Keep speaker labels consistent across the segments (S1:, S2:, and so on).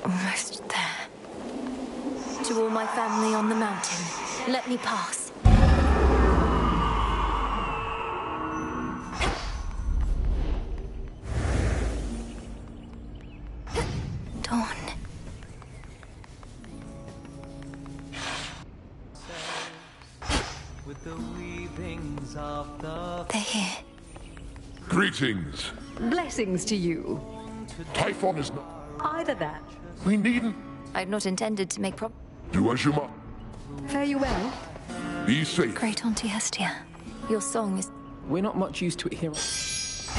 S1: Almost there. To all my family on the mountain, let me pass. Dawn. They're here.
S2: Greetings.
S3: Blessings to you.
S2: Typhon is not...
S3: Either that.
S2: We needn't...
S1: I'd not intended to make
S2: Do as you must.
S3: Fare you well.
S2: Be safe.
S1: Great Auntie Hestia, your song is...
S4: We're not much used to it here.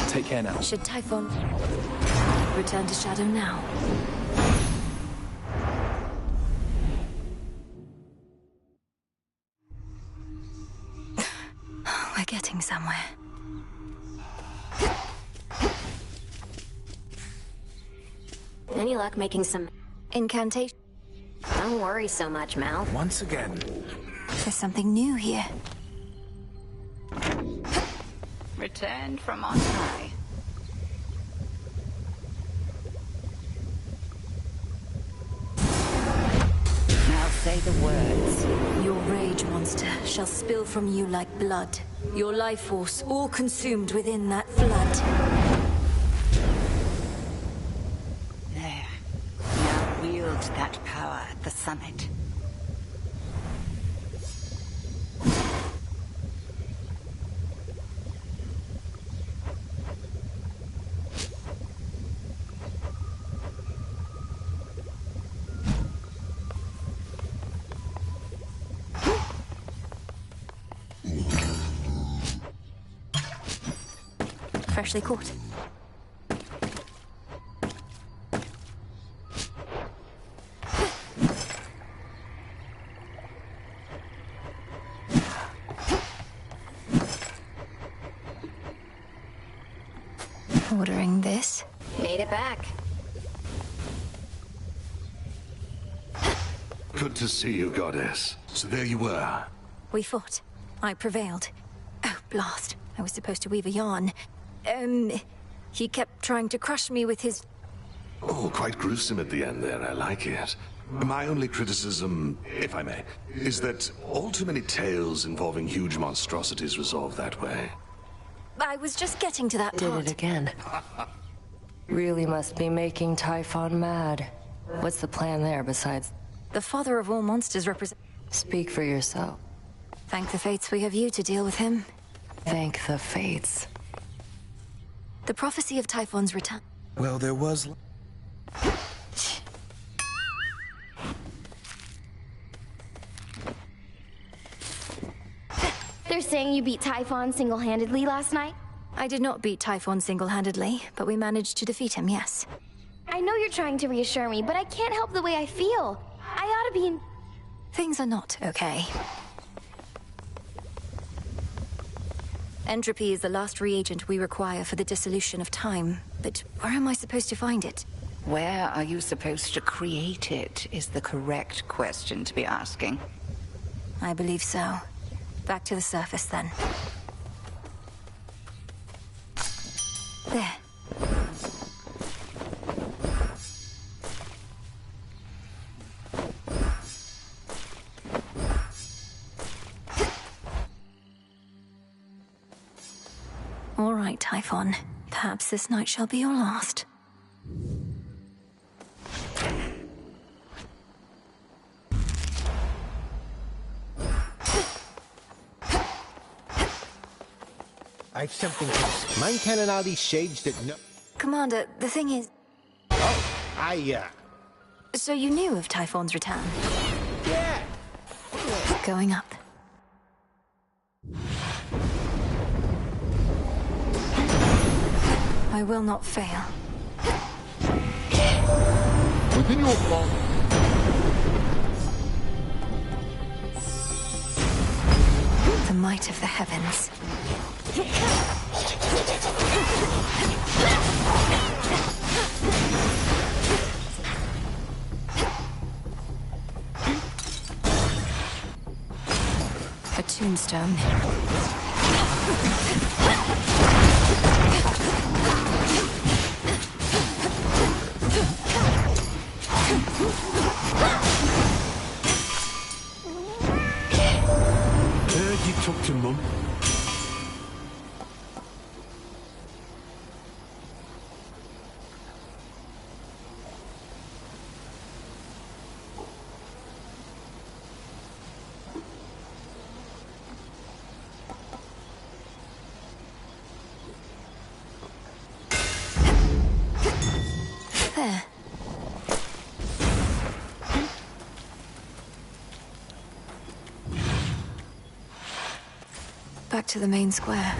S4: Take care now.
S1: Should Typhon return to Shadow now? We're getting somewhere.
S5: Any luck making some
S1: Incantation?
S5: Don't worry so much, Mal.
S6: Once again.
S1: There's something new here.
S7: Returned from on high. Now say the words.
S1: Your rage, monster, shall spill from you like blood. Your life force all consumed within that flood.
S7: There. Now wield that power at the summit.
S1: Freshly caught. Ordering this.
S5: Made it back.
S8: Good to see you, Goddess. So there you were.
S1: We fought. I prevailed. Oh, blast. I was supposed to weave a yarn. He kept trying to crush me with his...
S8: Oh, quite gruesome at the end there. I like it. My only criticism, if I may, is that all too many tales involving huge monstrosities resolve that way.
S1: I was just getting to that part.
S9: Did it again. Really must be making Typhon mad. What's the plan there besides...
S1: The father of all monsters represent...
S9: Speak for yourself.
S1: Thank the fates we have you to deal with him.
S9: Thank the fates.
S1: The prophecy of Typhon's return.
S6: Well, there was...
S10: They're saying you beat Typhon single-handedly last night?
S1: I did not beat Typhon single-handedly, but we managed to defeat him, yes.
S10: I know you're trying to reassure me, but I can't help the way I feel. I ought to be in...
S1: Things are not okay. Entropy is the last reagent we require for the dissolution of time, but where am I supposed to find it?
S7: Where are you supposed to create it is the correct question to be asking.
S1: I believe so. Back to the surface, then. There. All right, Typhon. Perhaps this night shall be your last.
S11: I've something to say. Mind telling all these shades that no...
S1: Commander, the thing is...
S11: Oh,
S1: So you knew of Typhon's return?
S11: Yeah!
S1: Going up. I will not fail.
S2: Within your fault.
S1: The might of the heavens. A tombstone.
S6: talk to Mum?
S1: There. Back to the main square.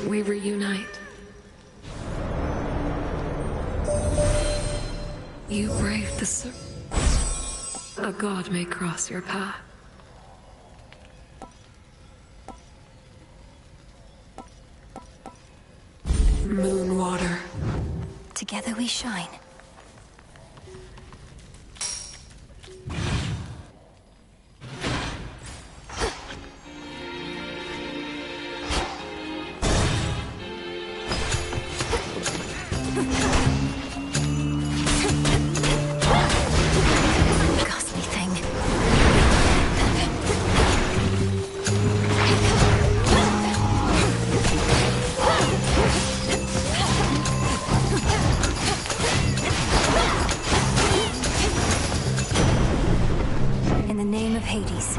S12: We reunite. You braved the serpent. A god may cross your path. Moonwater.
S1: Together we shine. Ghastly thing. In the name of Hades.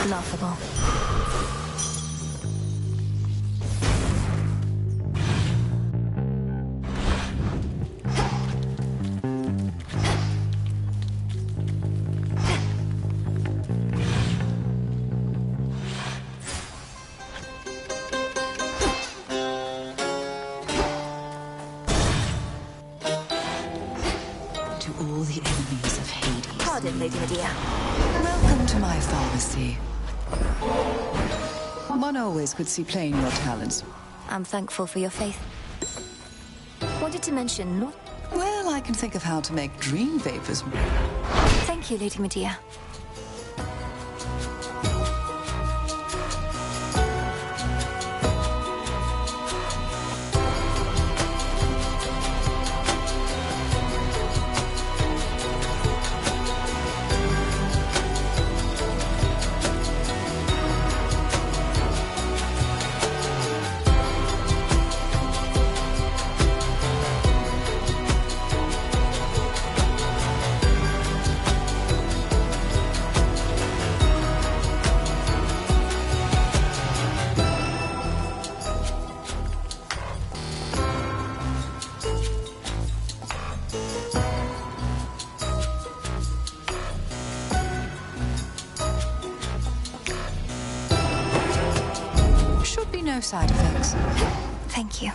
S1: Laughable.
S13: To all the enemies of Hades.
S1: Pardon, Lady Medea.
S13: Welcome to my pharmacy. One always could see plain your talents.
S1: I'm thankful for your faith. Wanted to mention, Lord.
S13: Well, I can think of how to make dream vapors.
S1: Thank you, Lady Medea.
S13: side effects.
S1: Thank you.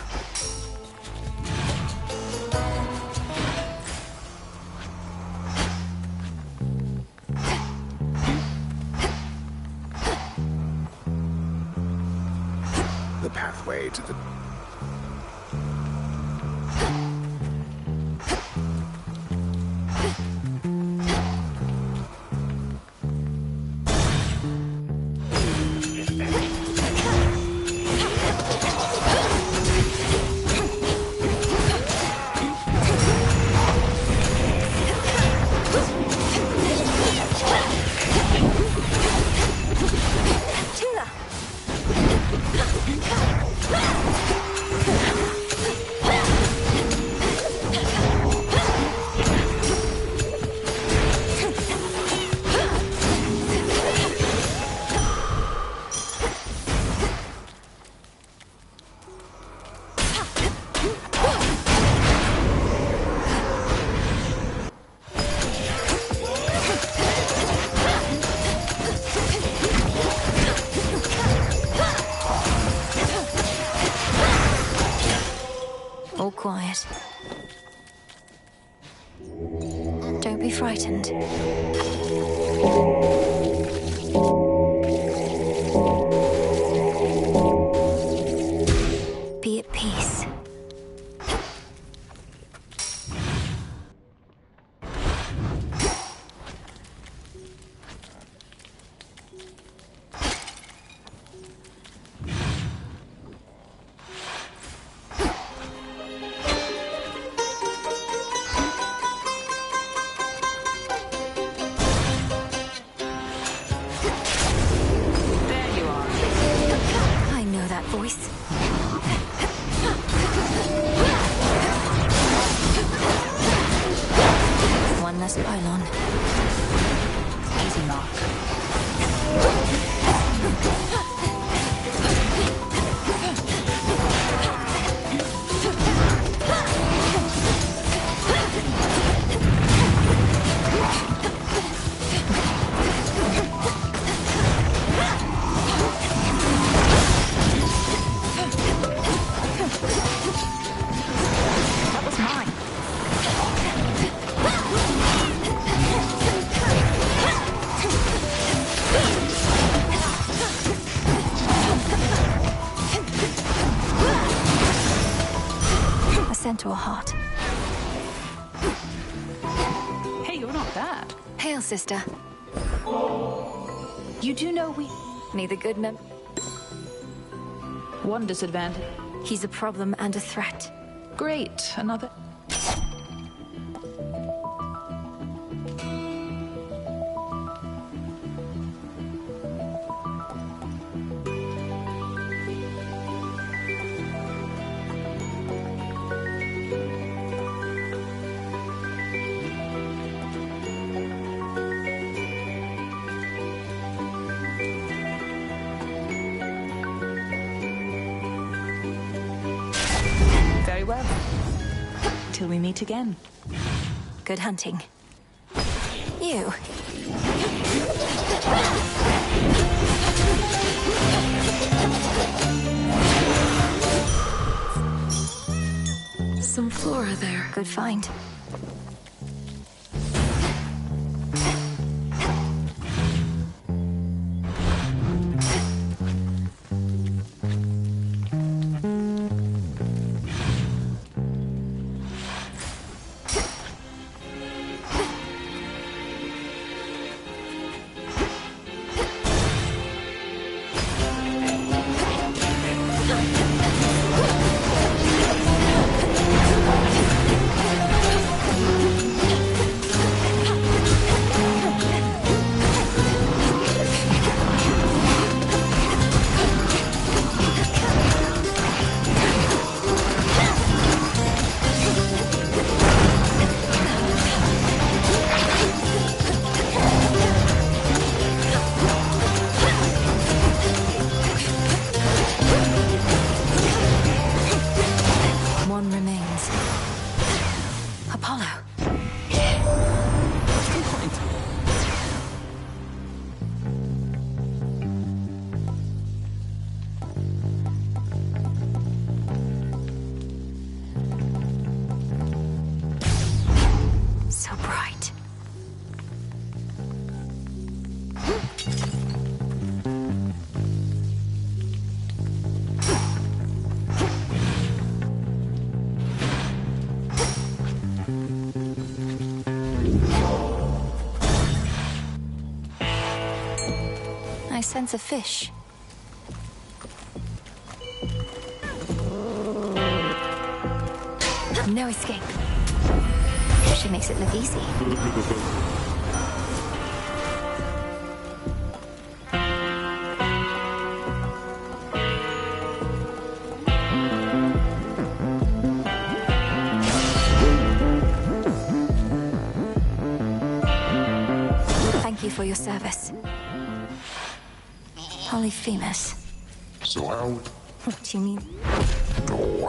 S11: The pathway to the...
S1: All quiet. Don't be frightened. Be at peace. Voice. One less pylon.
S7: Easy mark.
S1: Centaur heart.
S6: Hey, you're not bad.
S1: Hail, sister.
S6: You do know we...
S1: Neither good nor...
S6: One disadvantage.
S1: He's a problem and a threat.
S6: Great. Another... Very well. Till we meet again.
S1: Good hunting. You.
S12: Some flora there.
S1: Good find. so bright. I sense a fish. No escape. She makes it look easy. Thank you for your service. Polyphemus.
S2: So how?
S1: What do you mean?
S2: No.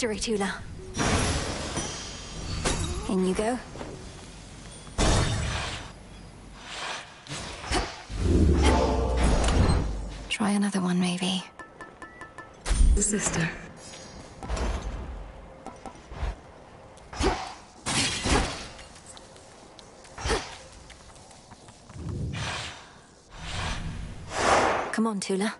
S1: Victory, Tula. In you go. Try another one, maybe.
S12: Sister.
S1: Come on, Tula.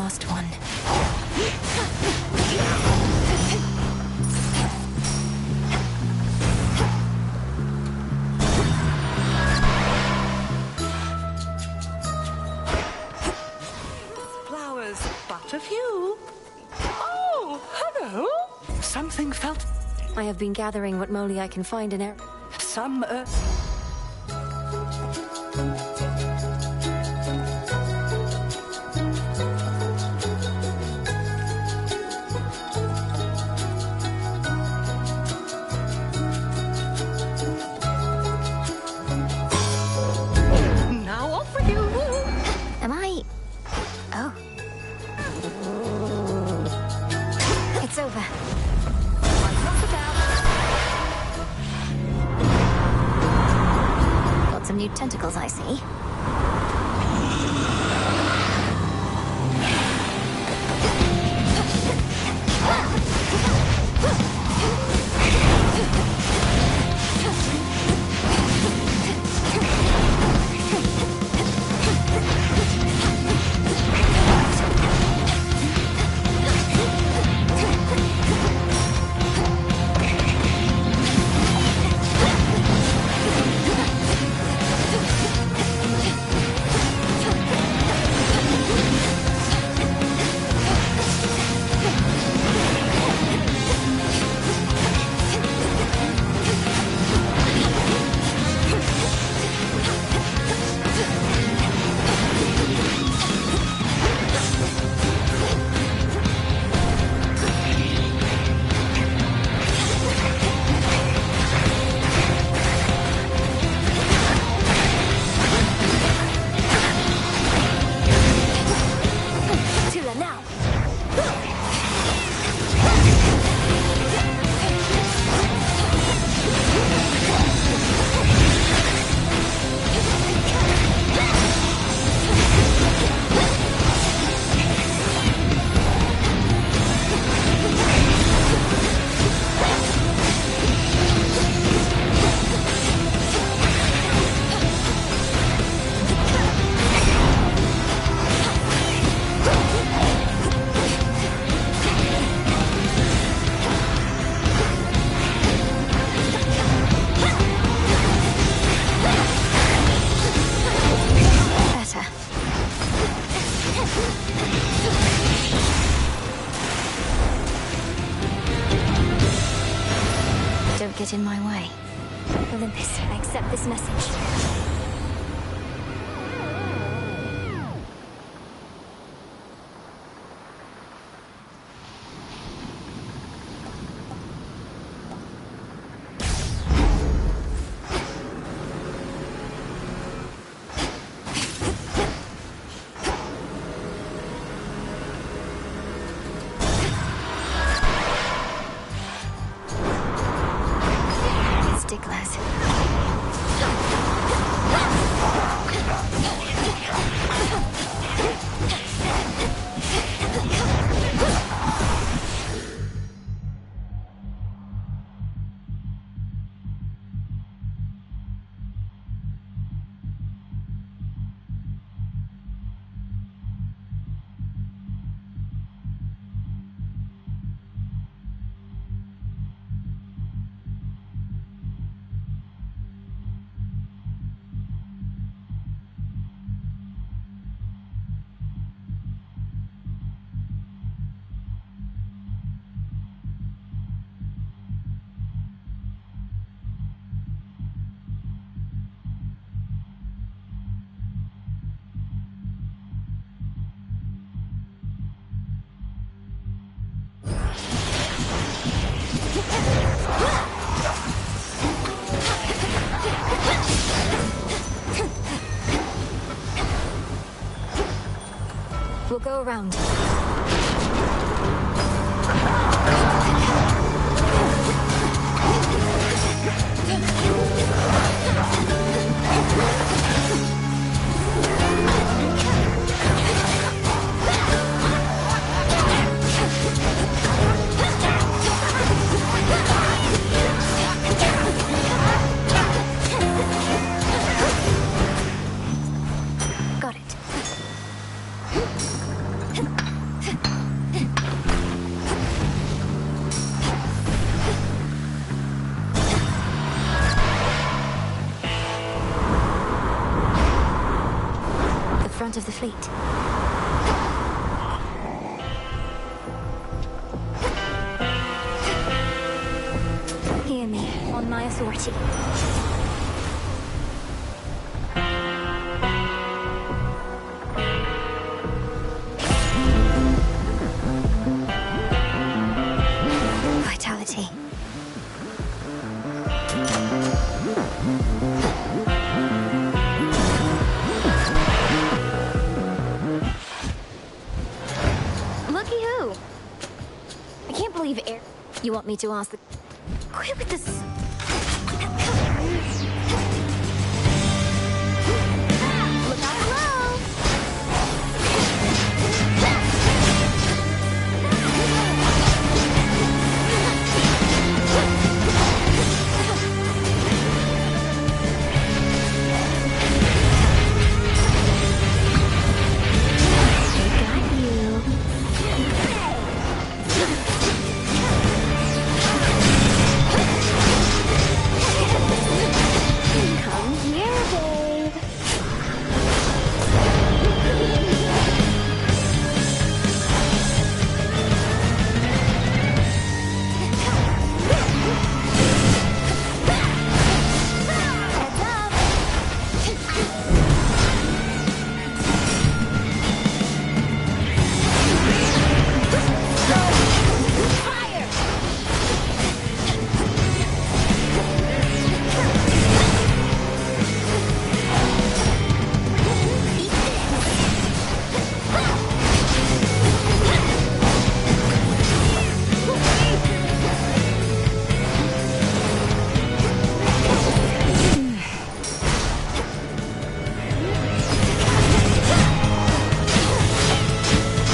S1: last one.
S7: Flowers, but a few. Oh, hello. Something felt...
S1: I have been gathering what moly I can find in
S7: Some, Now off with you.
S1: Am I... Oh. It's over. Got some new tentacles, I see. Don't get in my way. Olympus, I accept this message. Sticklers. We'll go around. Got it. front of the fleet. Hear me, on my authority. Vitality.
S10: Looky who. I can't believe air.
S1: You want me to ask the... Quit with this...
S10: Look out below.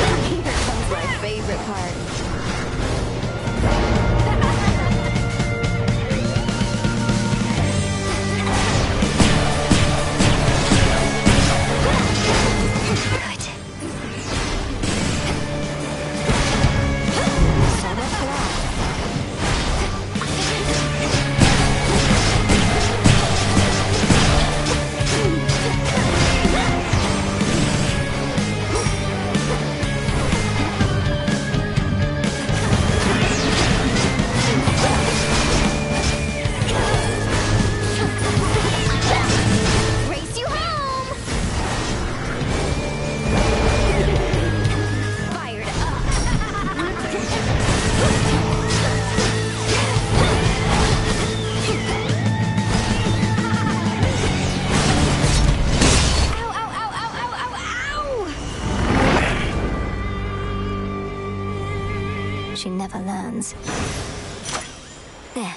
S10: Come here, babe. Here comes my favorite part.
S1: Good.
S10: Set up for that. Race you home! Fired up! Ow, ow, ow, ow, ow, ow, ow!
S1: She never learns. There.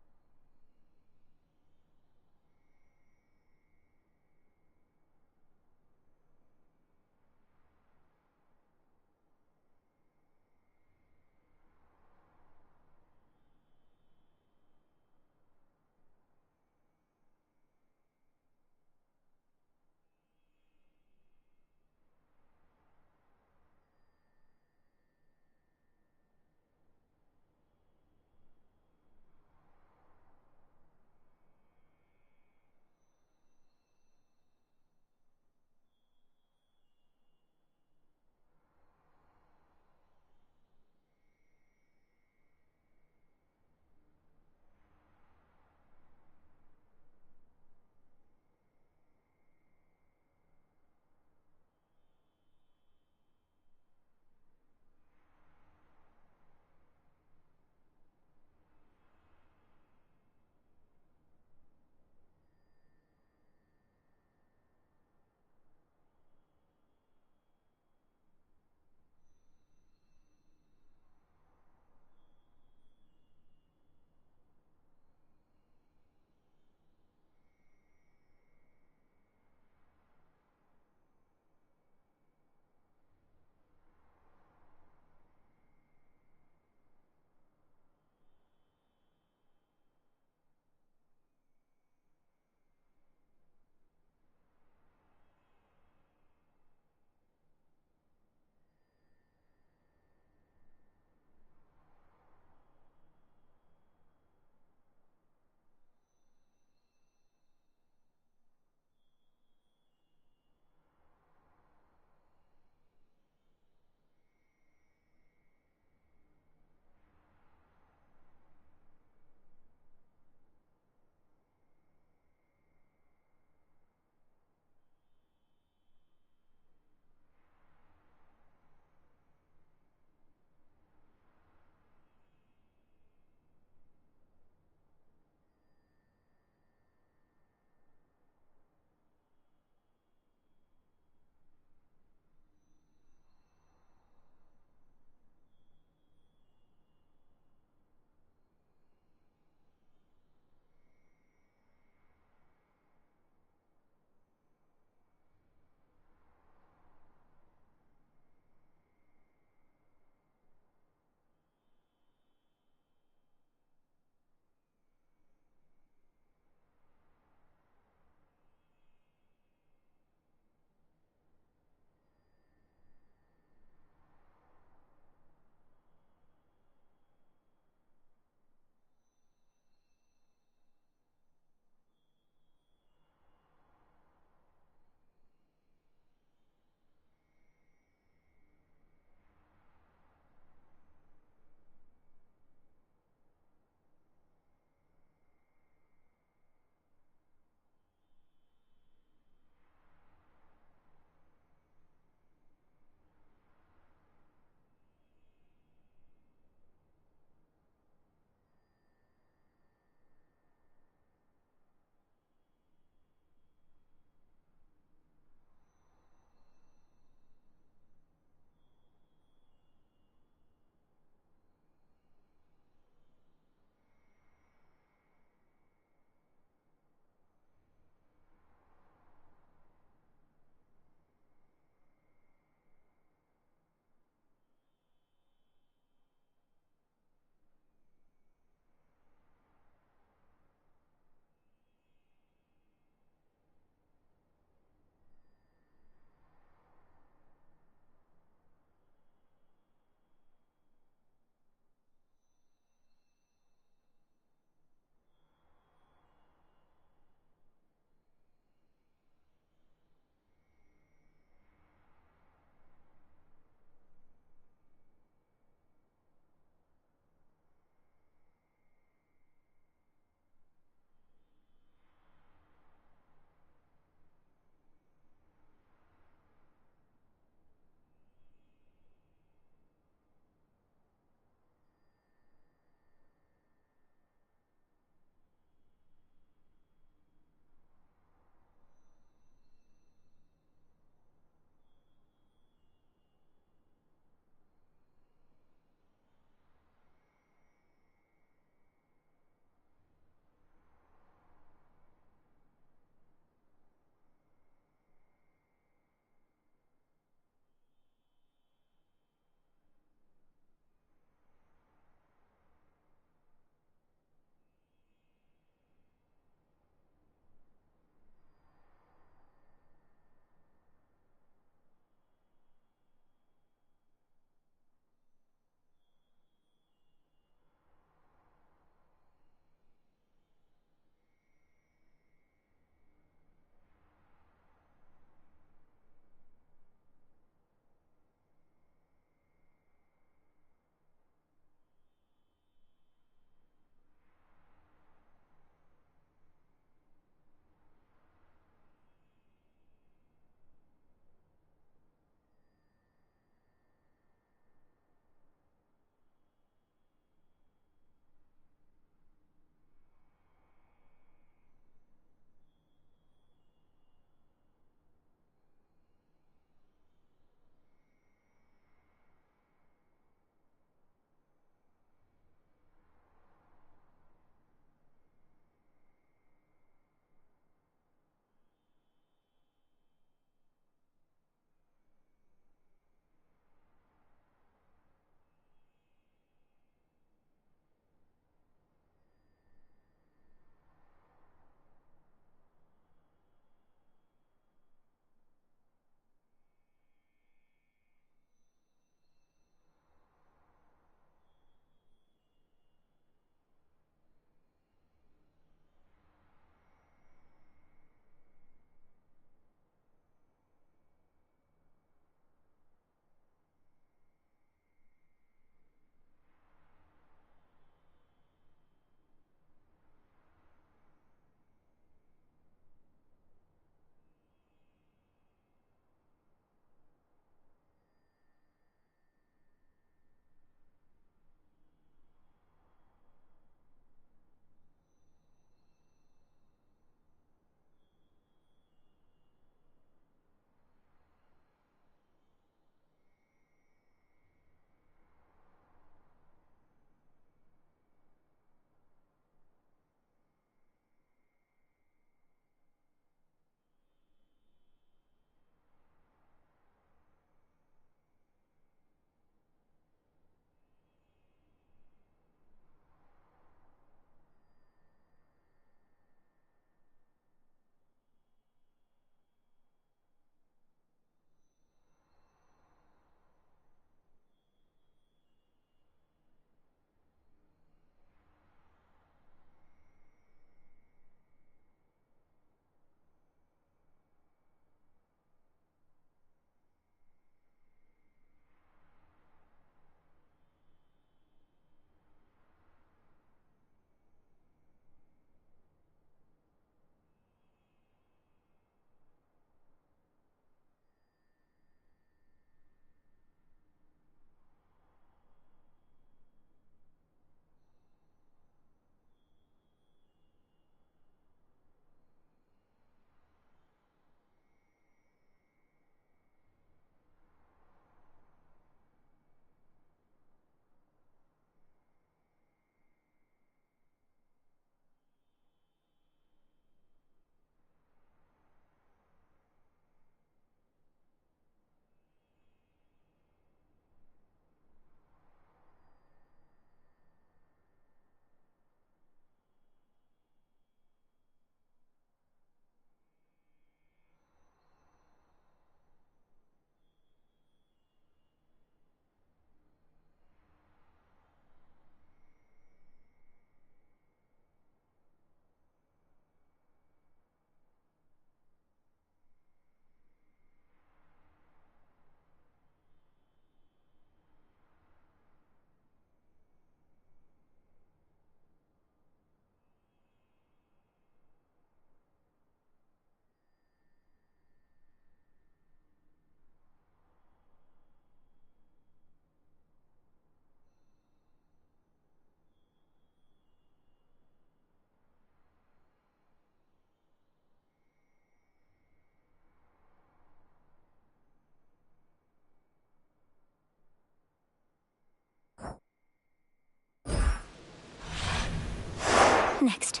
S1: next?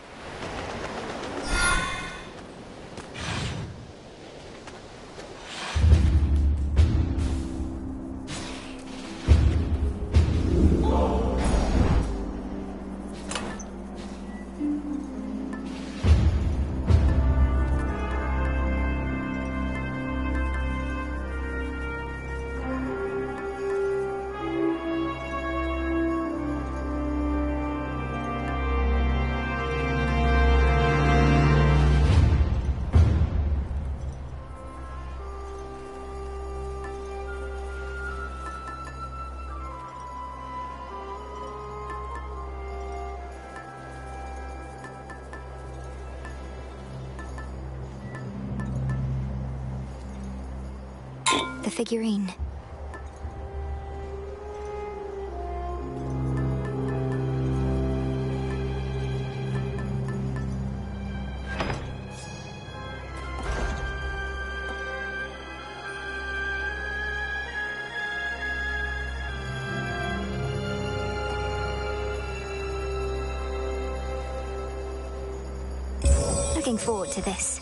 S1: The figurine. Looking forward to this.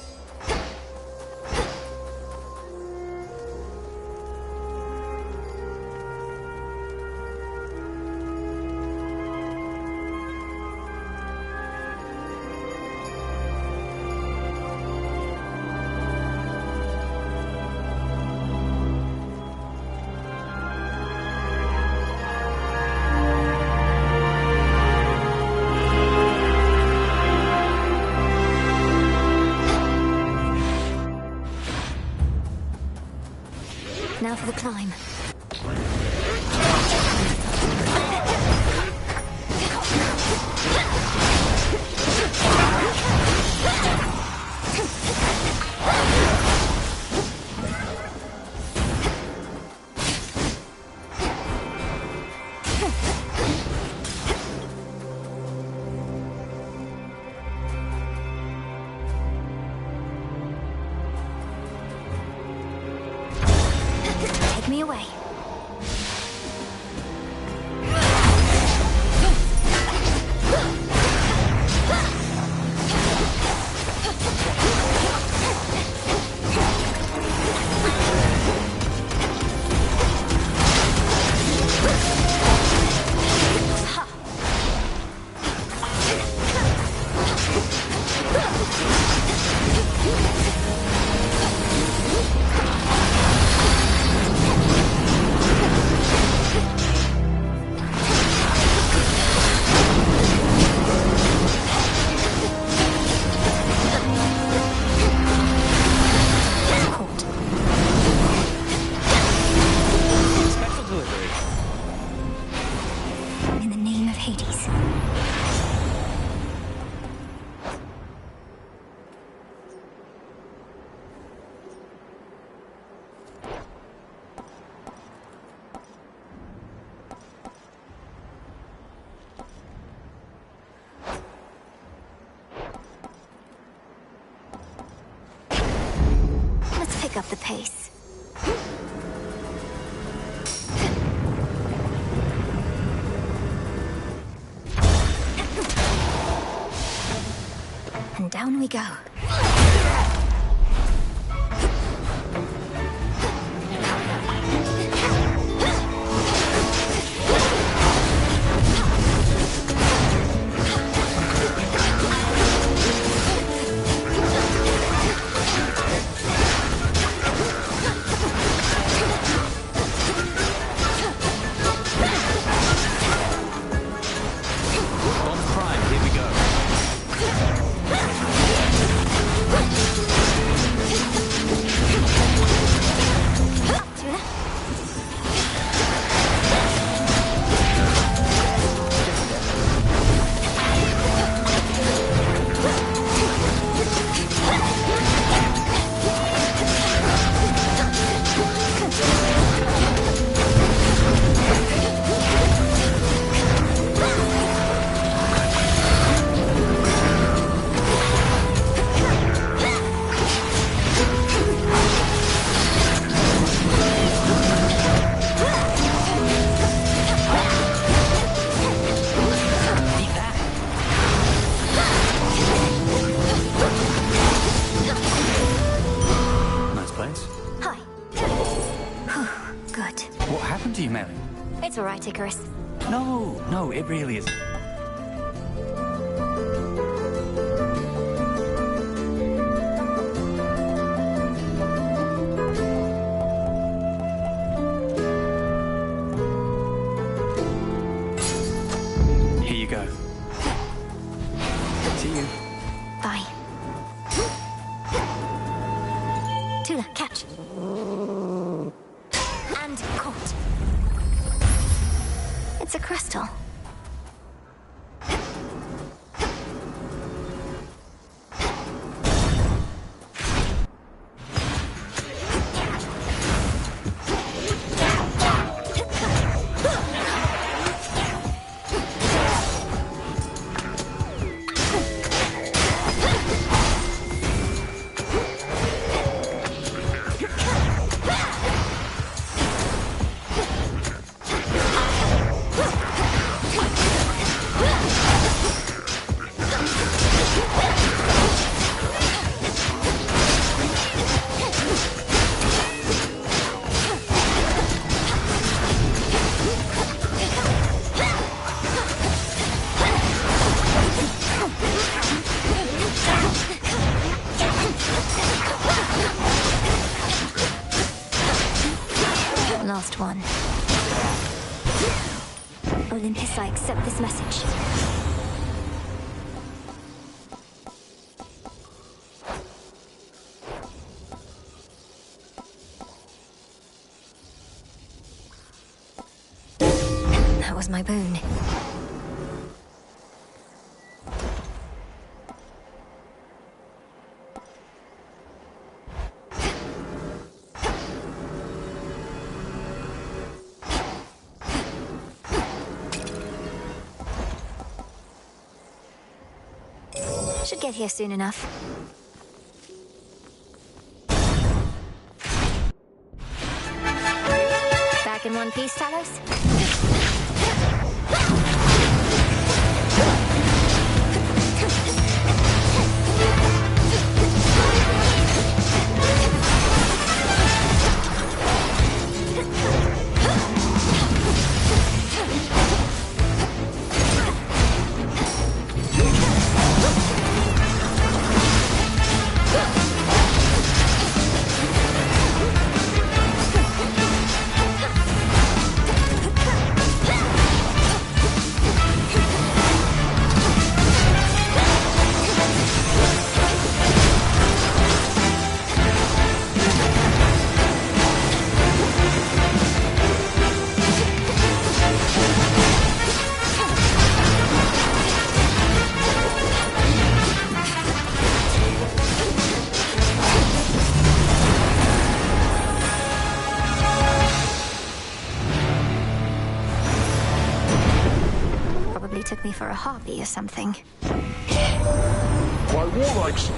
S1: Now for the climb. Take me away. In the name of Hades. Let's pick up the pace. And down we go.
S14: Bomb prime, here we go.
S1: right, Icarus.
S14: No, it really is. Here you go. See you.
S1: Bye. Tula, catch. And caught. It's a crystal. Last one. Olympus, I accept this message. That was my boon. Should get here soon enough. Back in one piece, Talos? Took me for a harpy or something.
S2: My warlike's...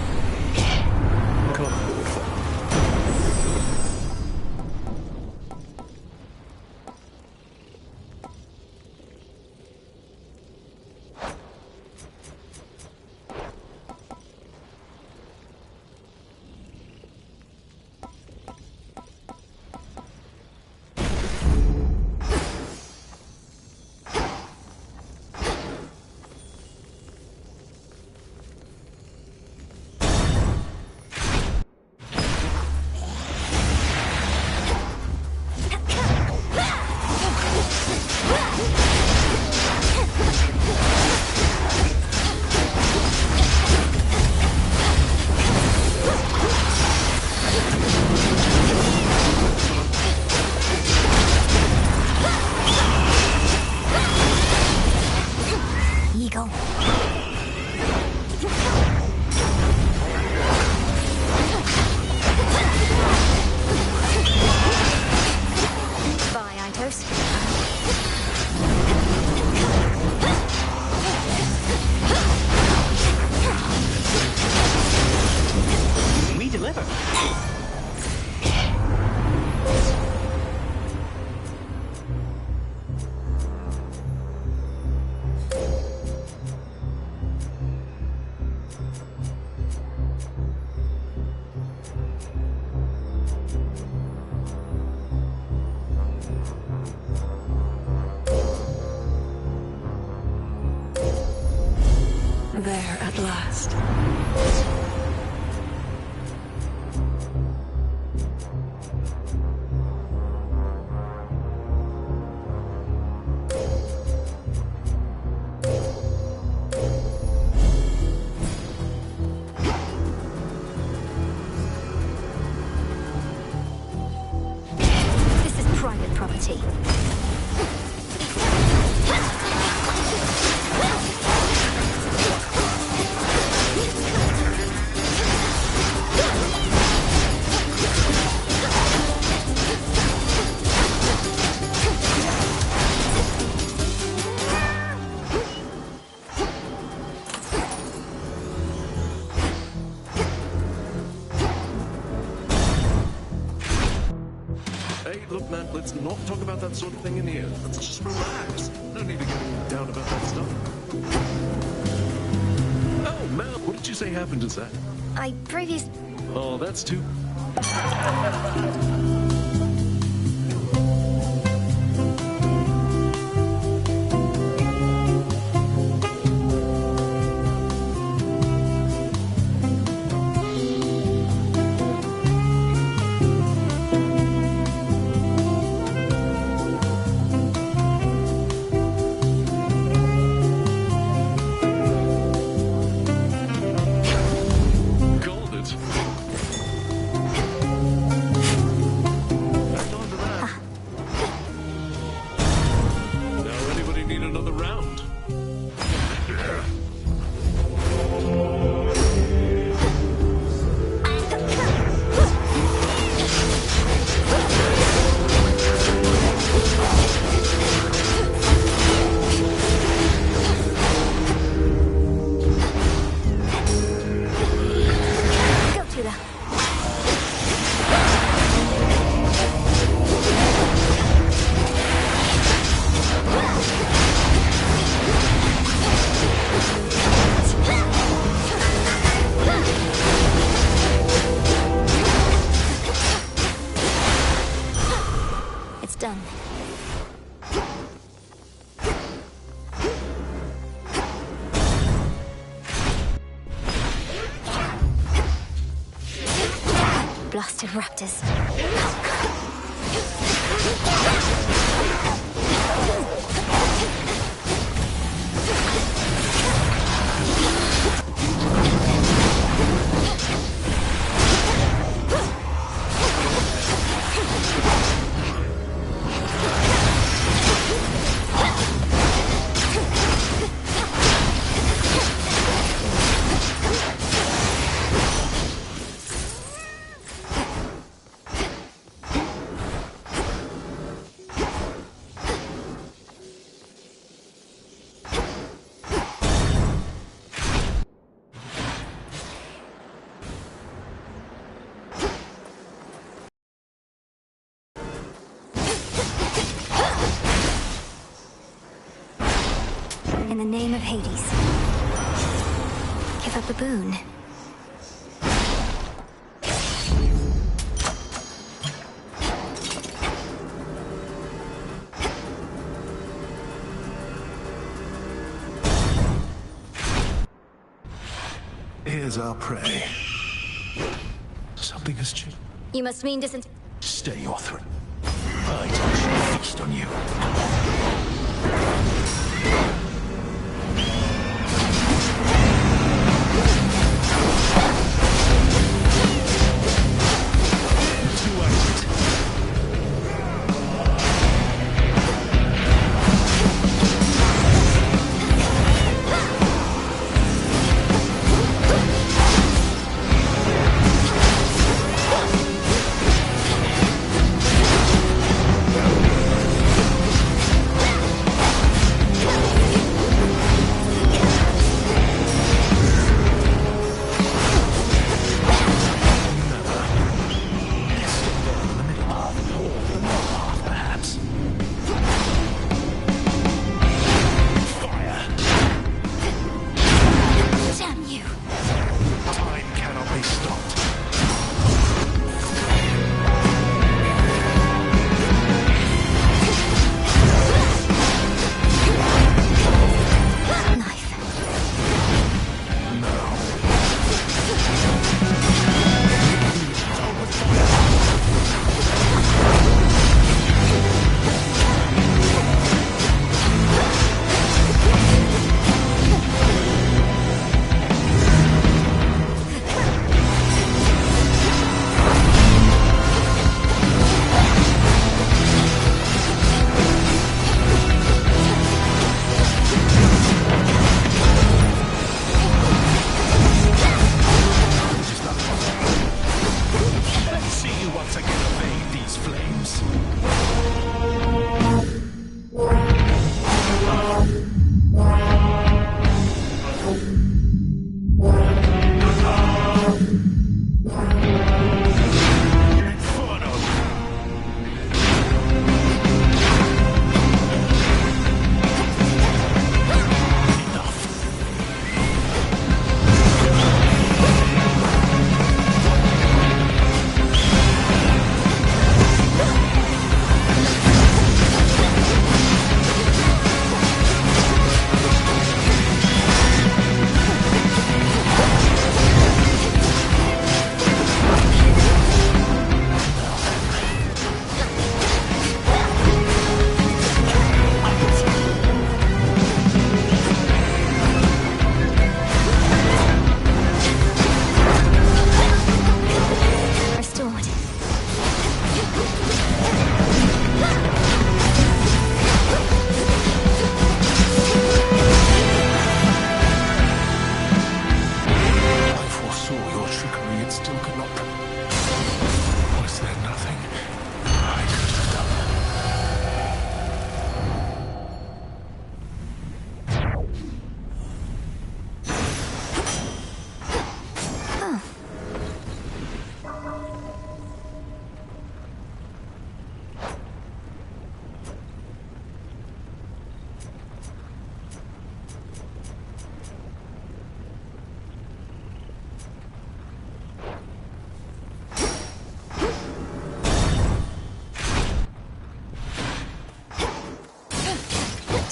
S12: There at last.
S1: This is private property.
S15: Hey, look, man, let's not talk about that sort of thing in here. Let's just relax. No need to get all down about that stuff. Oh, Mel, what did you say happened to Zach? Oh, that's too... Called it. Back on to that. Now, anybody need another round?
S1: Go, Tula. It's done. Blasted raptors. In the name of Hades, give up a boon.
S15: Here's our prey. Something has changed.
S1: You must mean distant.
S15: Stay your threat. I shall feast on you.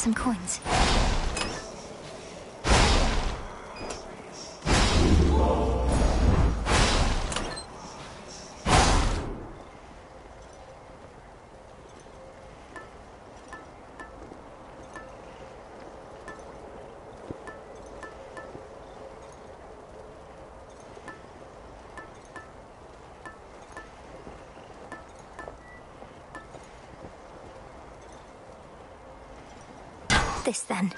S1: some coins. This then.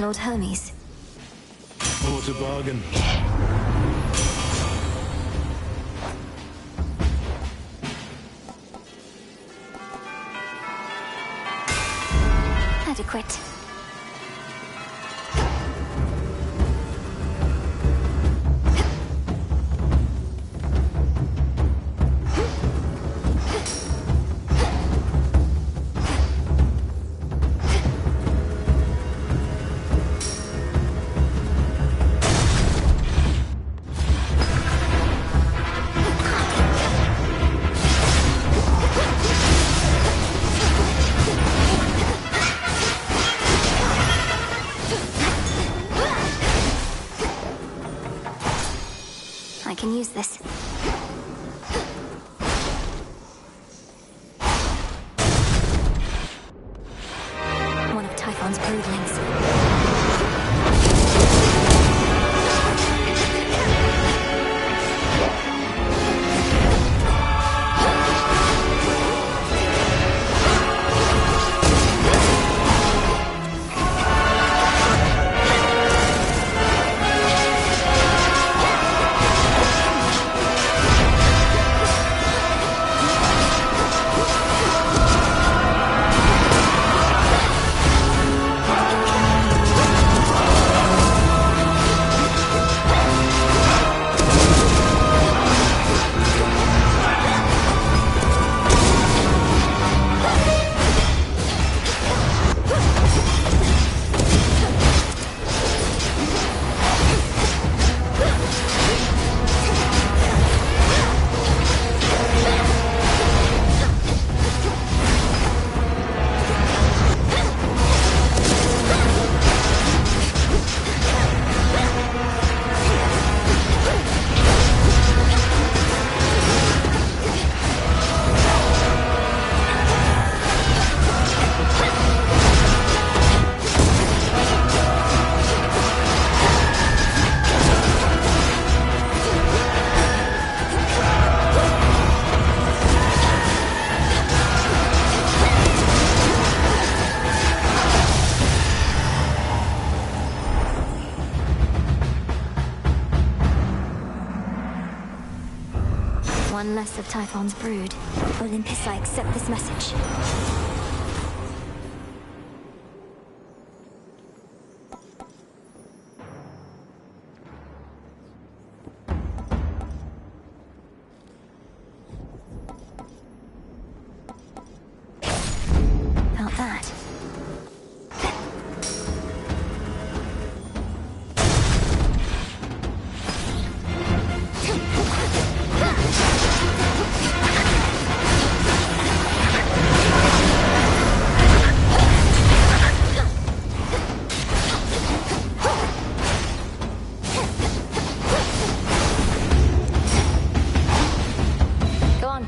S1: Lord Hermes.
S11: What a bargain.
S1: Adequate. I can use this. One of Typhon's broodlings. One less of Typhon's brood. Olympus, I accept this message. About that.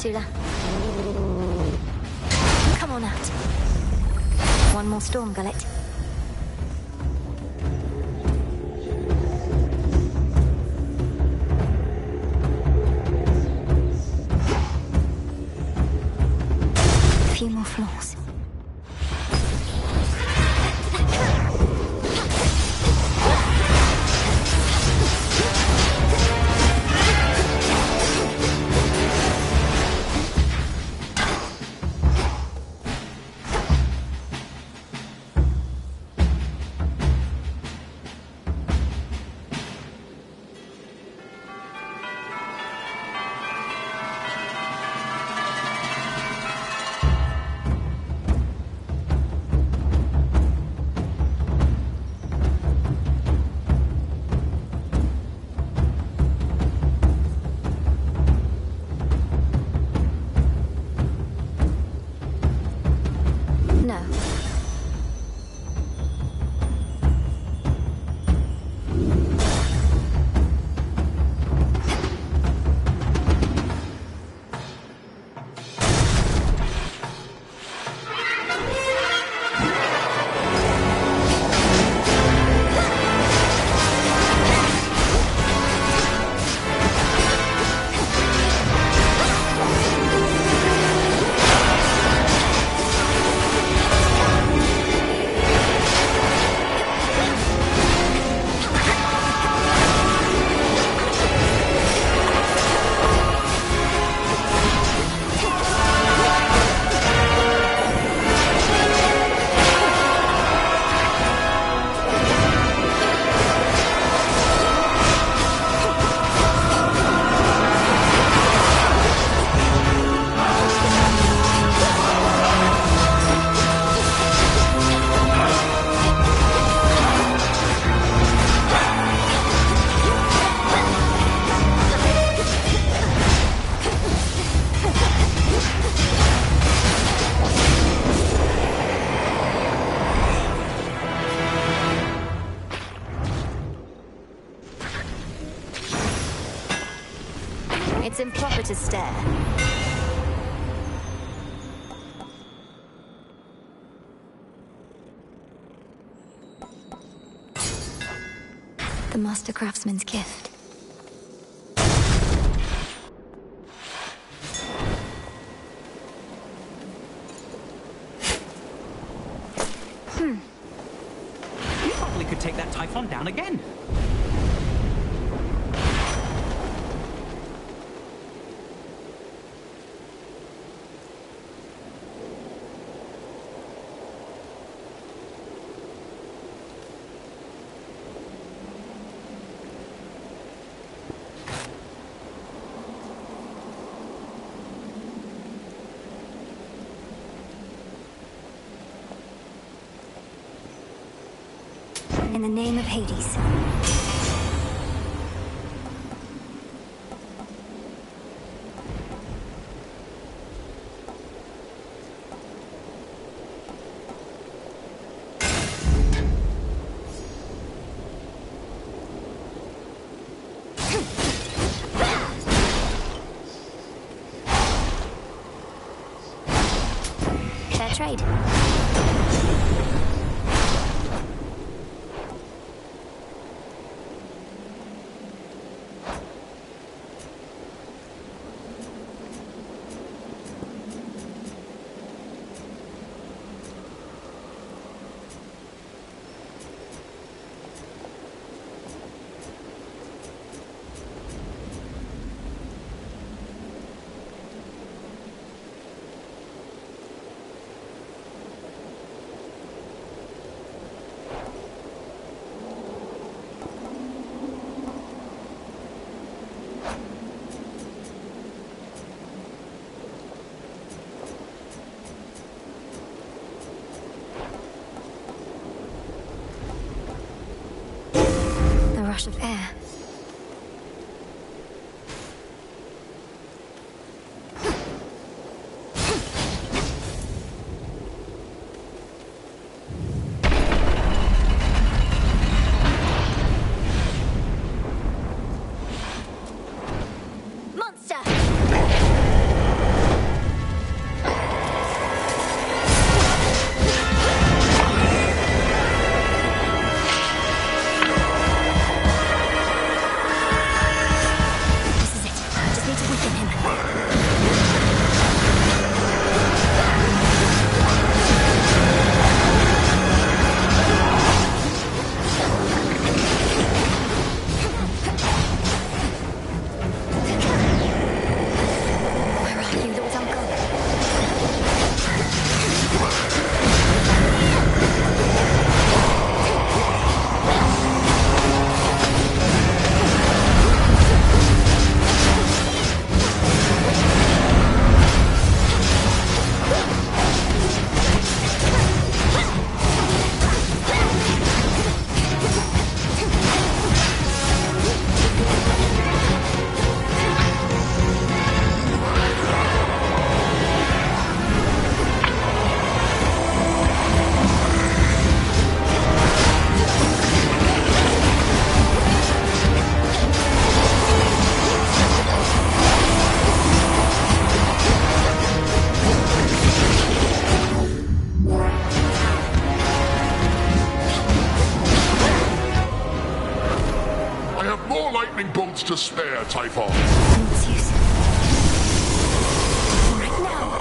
S1: Tarantula. Come on out. One more storm gullet. A few more floors. No. It's improper to stare. The Master Craftsman's gift.
S14: You probably could take that Typhon down again.
S1: In the name of Hades. Fair trade. Rush of air. Monster!
S2: spare, Typhon.
S1: Let's use it. Right now.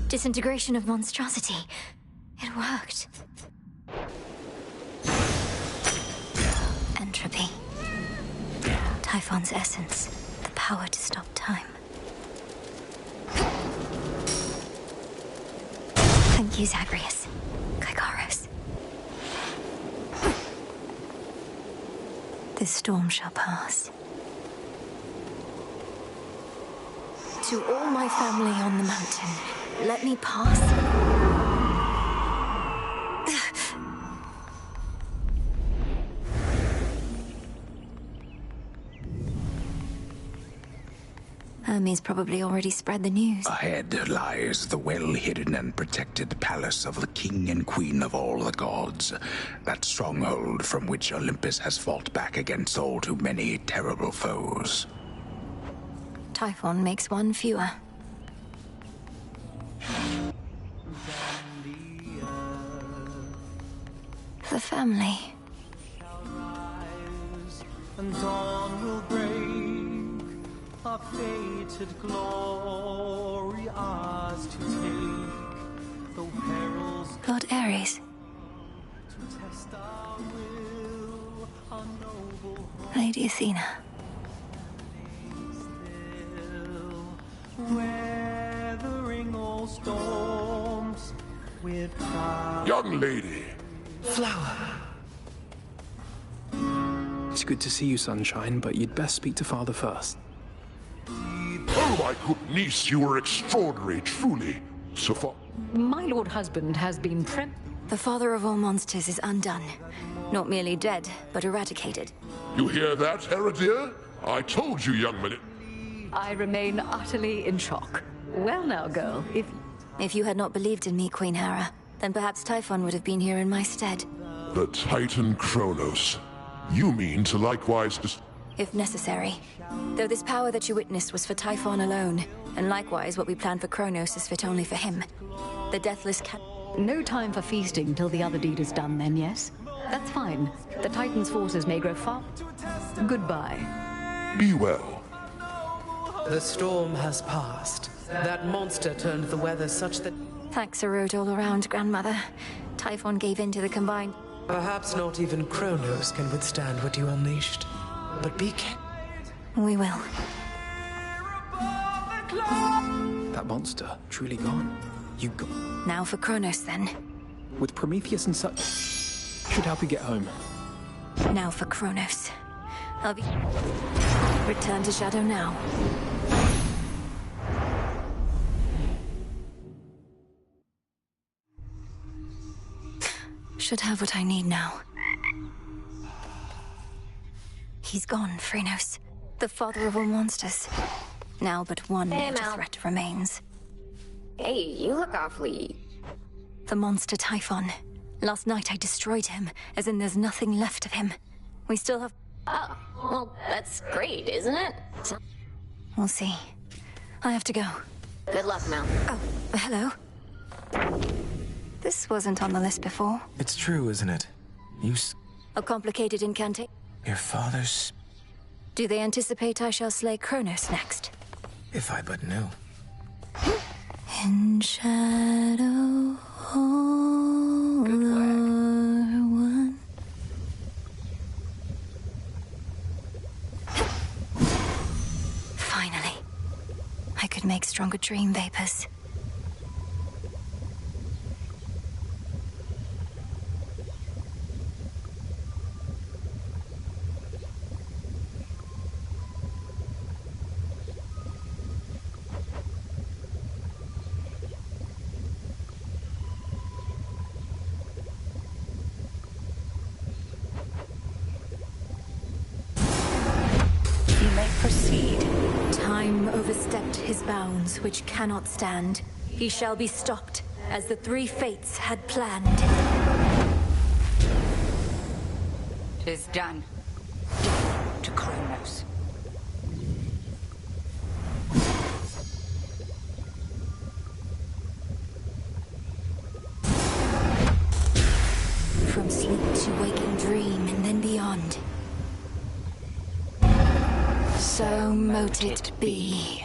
S1: Disintegration of monstrosity. It worked. Entropy. Typhon's essence. The power to stop time. Thank you, Zagreus. Kykaros. This storm shall pass. To all my family on the mountain, let me pass. Hermes probably already spread the news.
S16: Ahead lies the well-hidden and protected palace of the king and queen of all the gods. That stronghold from which Olympus has fought back against all too many terrible foes.
S1: Typhon makes one fewer. The family.
S17: And dawn will break, our fated glory ours to take, though perils
S1: Lord Ares.
S17: to test our will, our noble hope
S1: Lady Athena.
S17: weathering all storms with pride.
S2: Young lady.
S4: Flower. It's good to see you, Sunshine, but you'd best speak to Father first.
S2: Oh, my good niece, you were extraordinary, truly. So far.
S3: My lord husband has been
S1: The father of all monsters is undone. Not merely dead, but eradicated.
S2: You hear that, Hera, I told you, young man.
S3: I remain utterly in shock. Well now, girl,
S1: If you had not believed in me, Queen Hera, then perhaps Typhon would have been here in my stead.
S2: The Titan Kronos. You mean to likewise
S1: If necessary. Though this power that you witnessed was for Typhon alone, and likewise what we planned for Kronos is fit only for him. The Deathless Cat.
S3: No time for feasting till the other deed is done, then, yes? That's fine. The Titan's forces may grow far. Goodbye.
S2: Be well.
S18: The storm has passed. That monster turned the weather such that...
S1: Thanks a road all around, Grandmother. Typhon gave in to the combined...
S18: Perhaps not even Kronos can withstand what you unleashed. But be careful.
S1: We will.
S4: That monster, truly gone. You got...
S1: Now for Kronos, then.
S4: With Prometheus and such... Should help you get home.
S1: Now for Kronos. I'll be... Return to Shadow now. Should have what I need now. He's gone, Phrenos. The father of all monsters. Now but one mortal threat remains.
S5: Hey, you look awfully...
S1: The monster Typhon. Last night I destroyed him, as in there's nothing left of him. We still have...
S5: Oh, well, that's great, isn't it?
S1: We'll see. I have to go.
S5: Good luck, Mel.
S1: Oh, hello? This wasn't on the list before.
S19: It's true, isn't it?
S1: A complicated incantation.
S19: Your father's...
S1: Do they anticipate I shall slay Kronos next?
S19: If I but knew.
S1: In shadow, all are one. Finally. I could make stronger dream vapors.
S7: Proceed.
S1: Time overstepped his bounds, which cannot stand. He shall be stopped, as the three fates had planned.
S7: 'Tis done. Death to Kronos.
S1: From sleep to waking dream, and then beyond. So mote it be.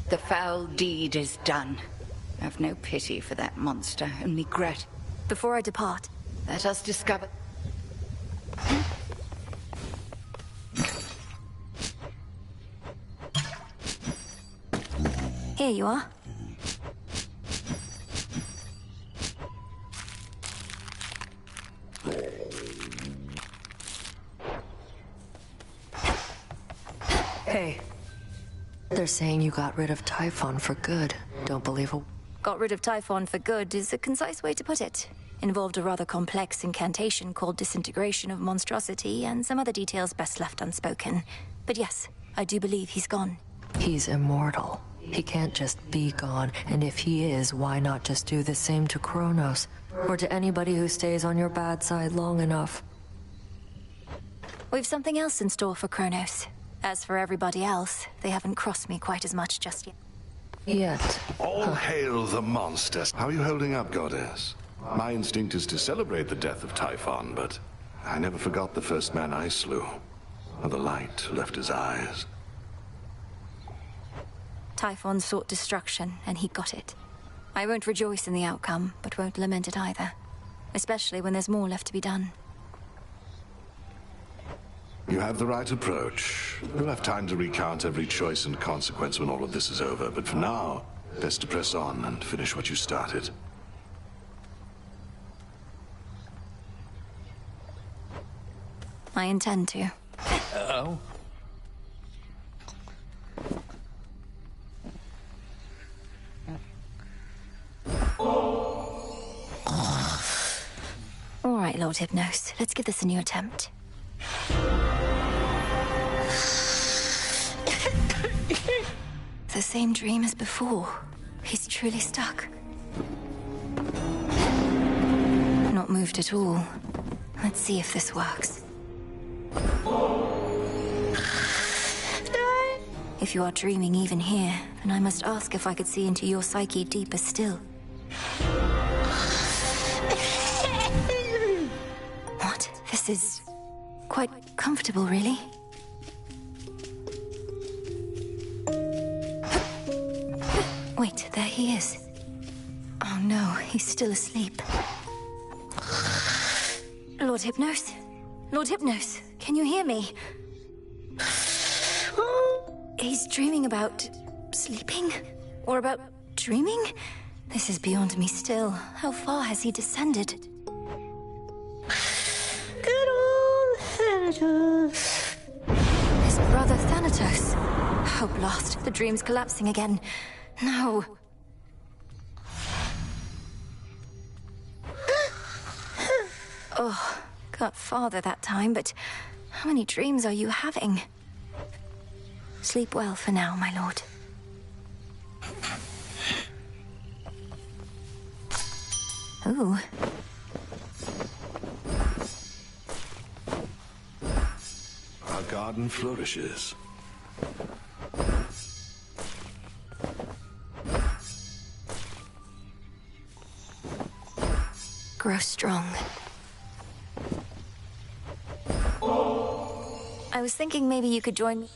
S7: The foul deed is done. Have no pity for that monster, only regret.
S1: Before I depart,
S7: let us discover...
S1: Here you are.
S9: Hey. They're saying you got rid of Typhon for good. Don't believe a...
S1: Got rid of Typhon for good is a concise way to put it. Involved a rather complex incantation called Disintegration of Monstrosity and some other details best left unspoken. But yes, I do believe he's gone.
S9: He's immortal. He can't just be gone, and if he is, why not just do the same to Kronos? Or to anybody who stays on your bad side long enough?
S1: We've something else in store for Kronos. As for everybody else, they haven't crossed me quite as much just yet.
S9: Yet.
S8: All hail the monsters. How are you holding up, Goddess? My instinct is to celebrate the death of Typhon, but I never forgot the first man I slew. How the light left his eyes.
S1: Typhon sought destruction, and he got it. I won't rejoice in the outcome, but won't lament it either. Especially when there's more left to be done.
S8: You have the right approach. You'll have time to recount every choice and consequence when all of this is over, but for now, best to press on and finish what you started.
S1: I intend to.
S19: Uh-oh.
S1: All right, Lord Hypnos, let's give this a new attempt. The same dream as before. He's truly stuck. Not moved at all. Let's see if this works. If you are dreaming even here, then I must ask if I could see into your psyche deeper still. What? This is quite comfortable, really. Wait, there he is. Oh no, he's still asleep. Lord Hypnos? Lord Hypnos, can you hear me? He's dreaming about sleeping? Or about dreaming? This is beyond me still. How far has he descended?
S20: Good old
S1: His brother Thanatos. Hope lost. The dream's collapsing again. No. Oh, got farther that time, but how many dreams are you having? Sleep well for now, my lord. Ooh.
S8: Our garden flourishes.
S1: Grow strong. I was thinking maybe you could join me.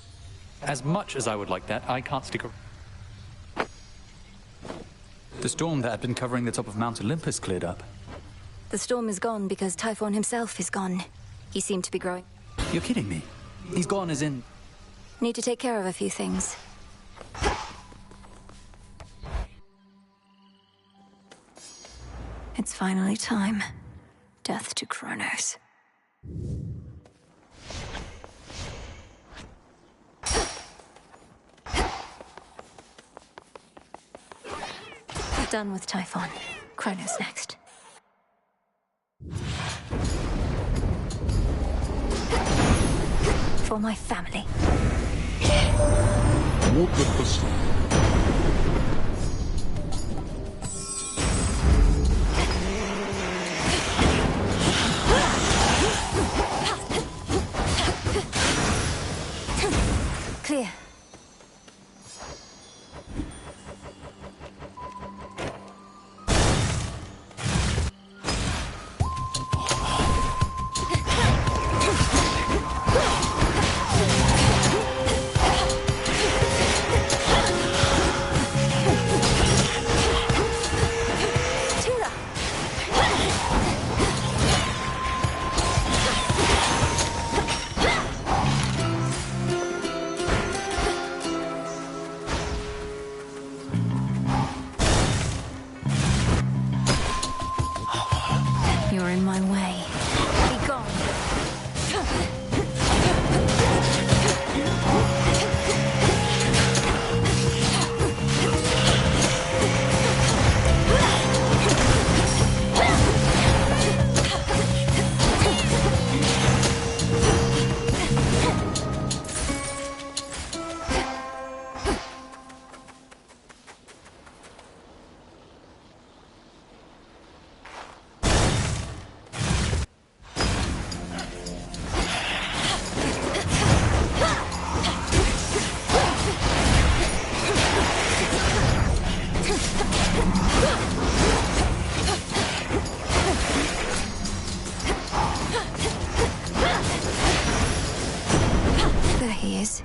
S14: As much as I would like that, I can't stick around. The storm that had been covering the top of Mount Olympus cleared up.
S1: The storm is gone because Typhon himself is gone. He seemed to be growing.
S14: You're kidding me. He's gone as in...
S1: Need to take care of a few things. It's finally time. Death to Kronos. Done with Typhon. Kronos next. For my family.
S2: What the pistol?
S1: Clear. You're in my way. Be gone. There he is.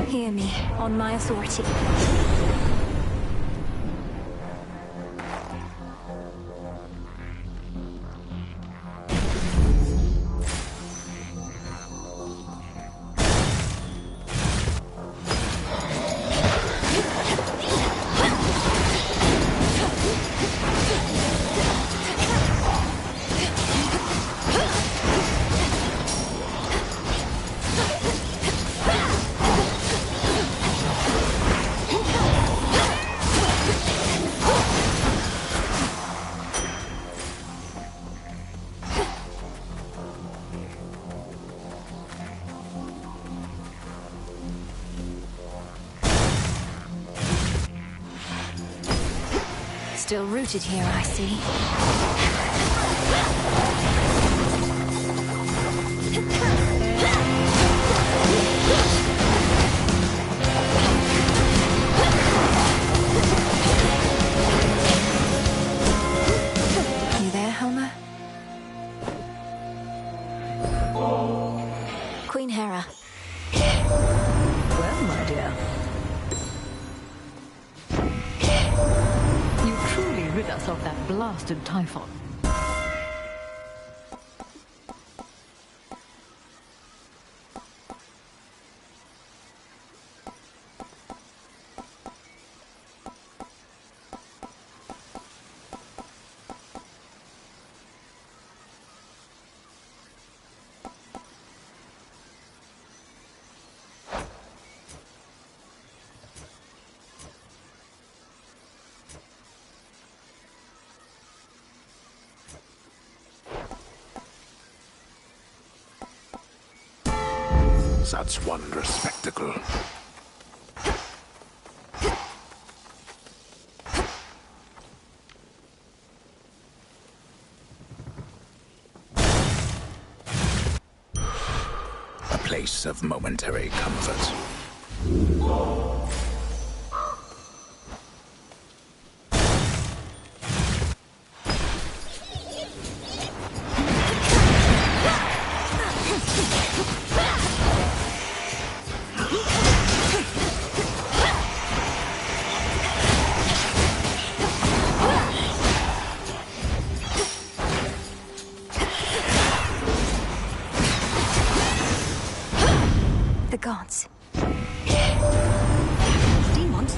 S1: Hear me, on my authority. Still rooted here, I see. You there, Homer? Queen Hera.
S3: Well, my dear. You truly rid us of that blasted Typhon.
S16: such wondrous spectacle. A place of momentary comfort.
S1: The gods.
S6: Demons?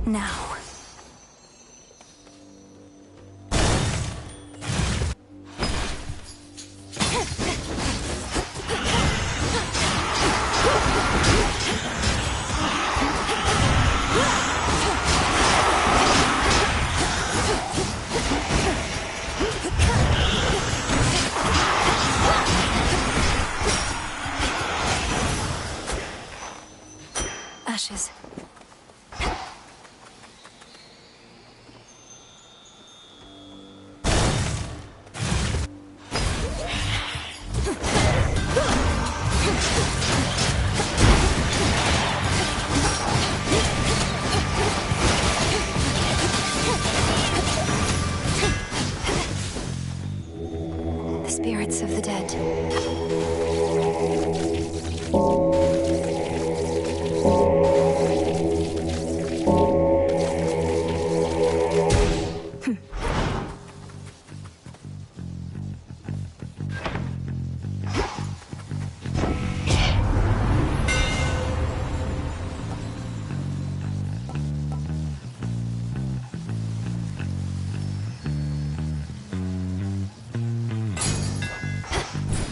S1: Now. Ashes. The spirits of the dead.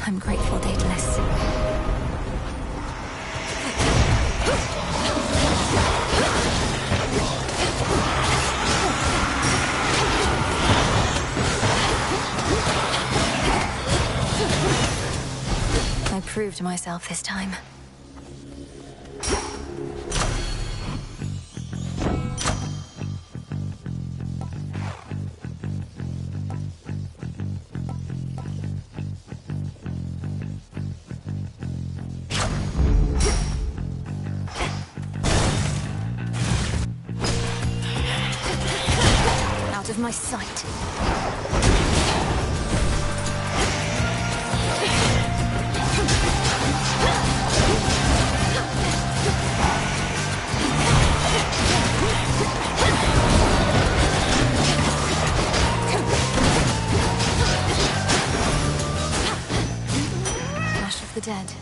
S1: I'm grateful, Daedalus. I proved myself this time. Out of my sight. Ash of the dead.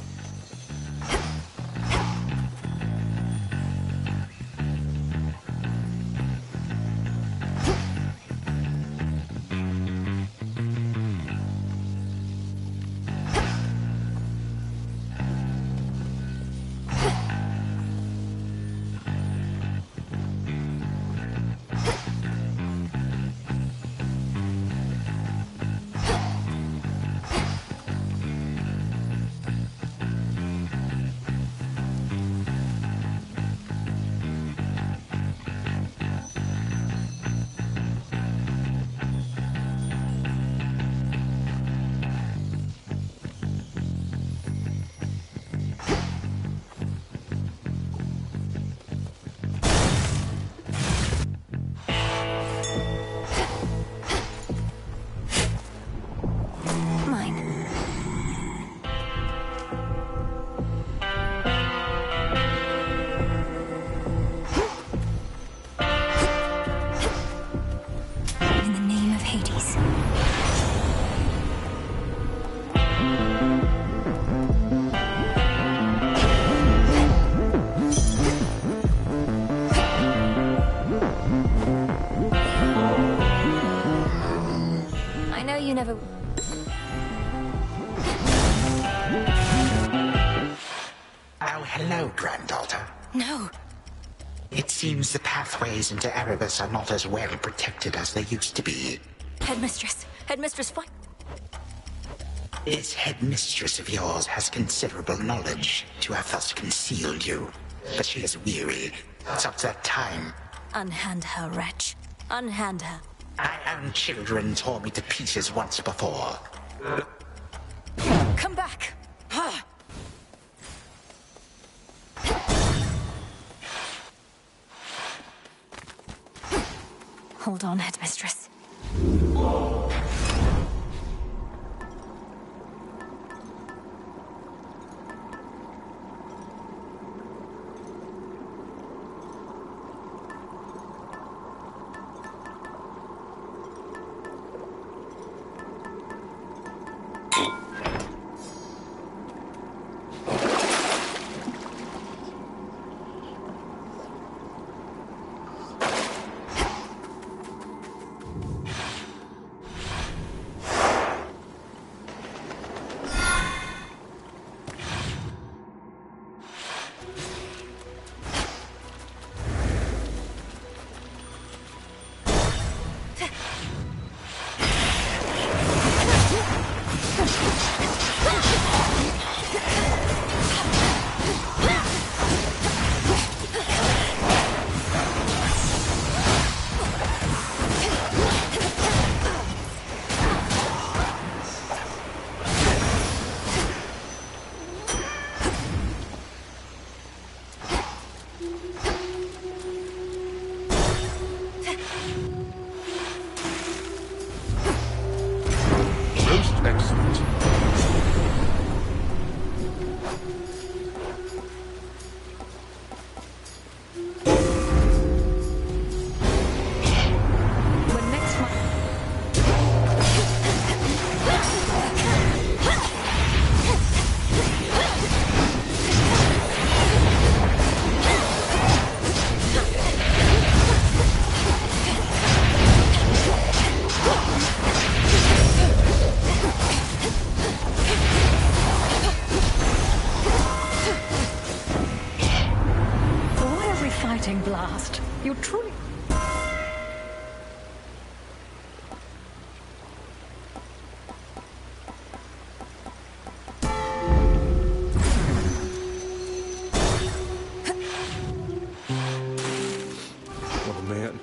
S20: hello, granddaughter.
S1: No.
S20: It seems the pathways into Erebus are not as well protected as they used to be.
S1: Headmistress. Headmistress, fight.
S20: This headmistress of yours has considerable knowledge to have thus concealed you. But she is weary. So it's that time.
S1: Unhand her, wretch. Unhand her.
S20: My own children tore me to pieces once before.
S1: Come back! Hold on, Headmistress.
S3: Blast. You truly...
S15: Oh, man.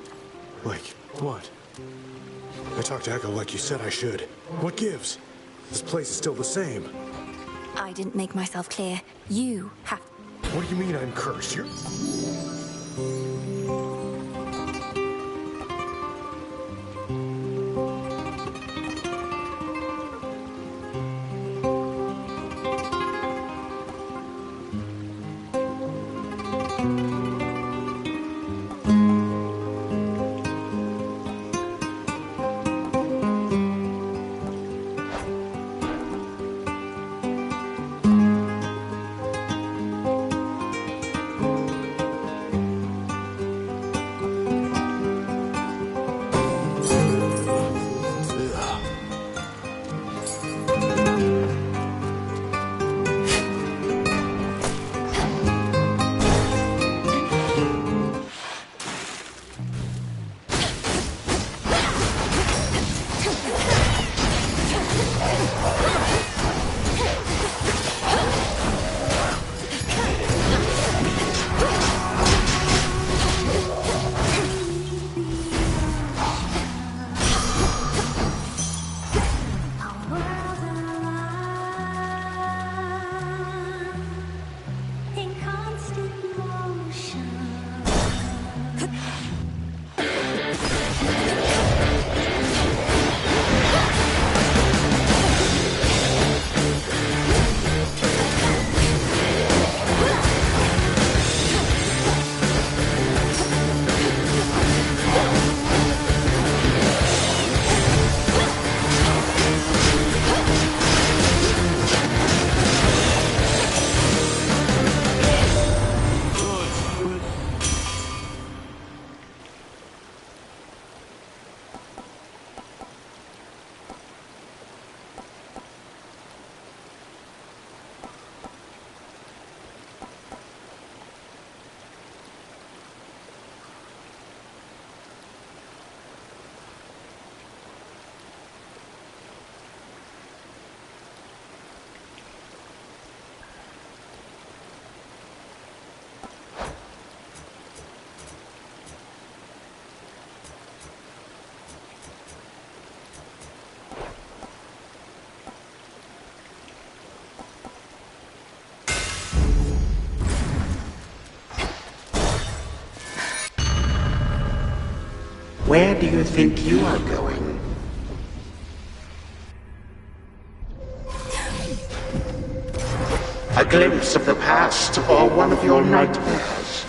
S15: Like, what? I talked to Echo like you said I should. What gives? This place is still the same.
S1: I didn't make myself clear. You have...
S15: What do you mean I'm cursed? You're...
S20: Where do you think you are going? A glimpse of the past or one of your nightmares?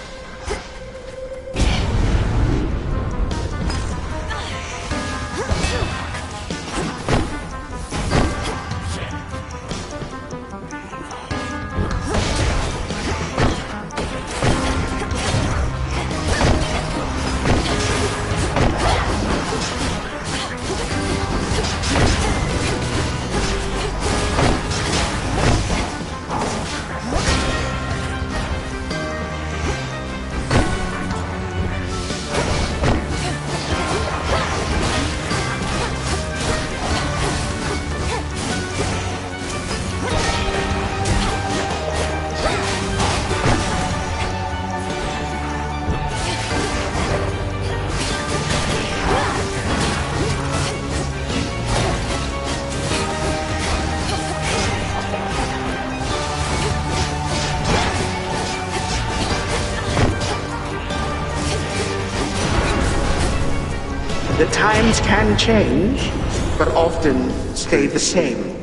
S20: The times can change, but often stay the same.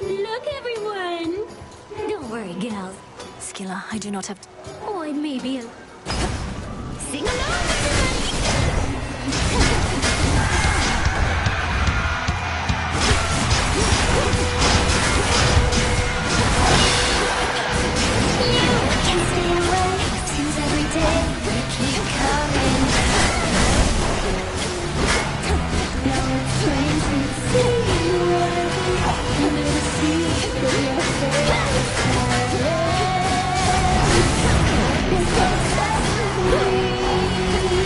S1: Look, everyone! Don't worry, gals. Skilla, I do not have... Oh, I may be a... Sing along, can't stay away. Seems every day you keep coming. Now it's plain to see you worthy under the sea with your face silent. It's so sad to me.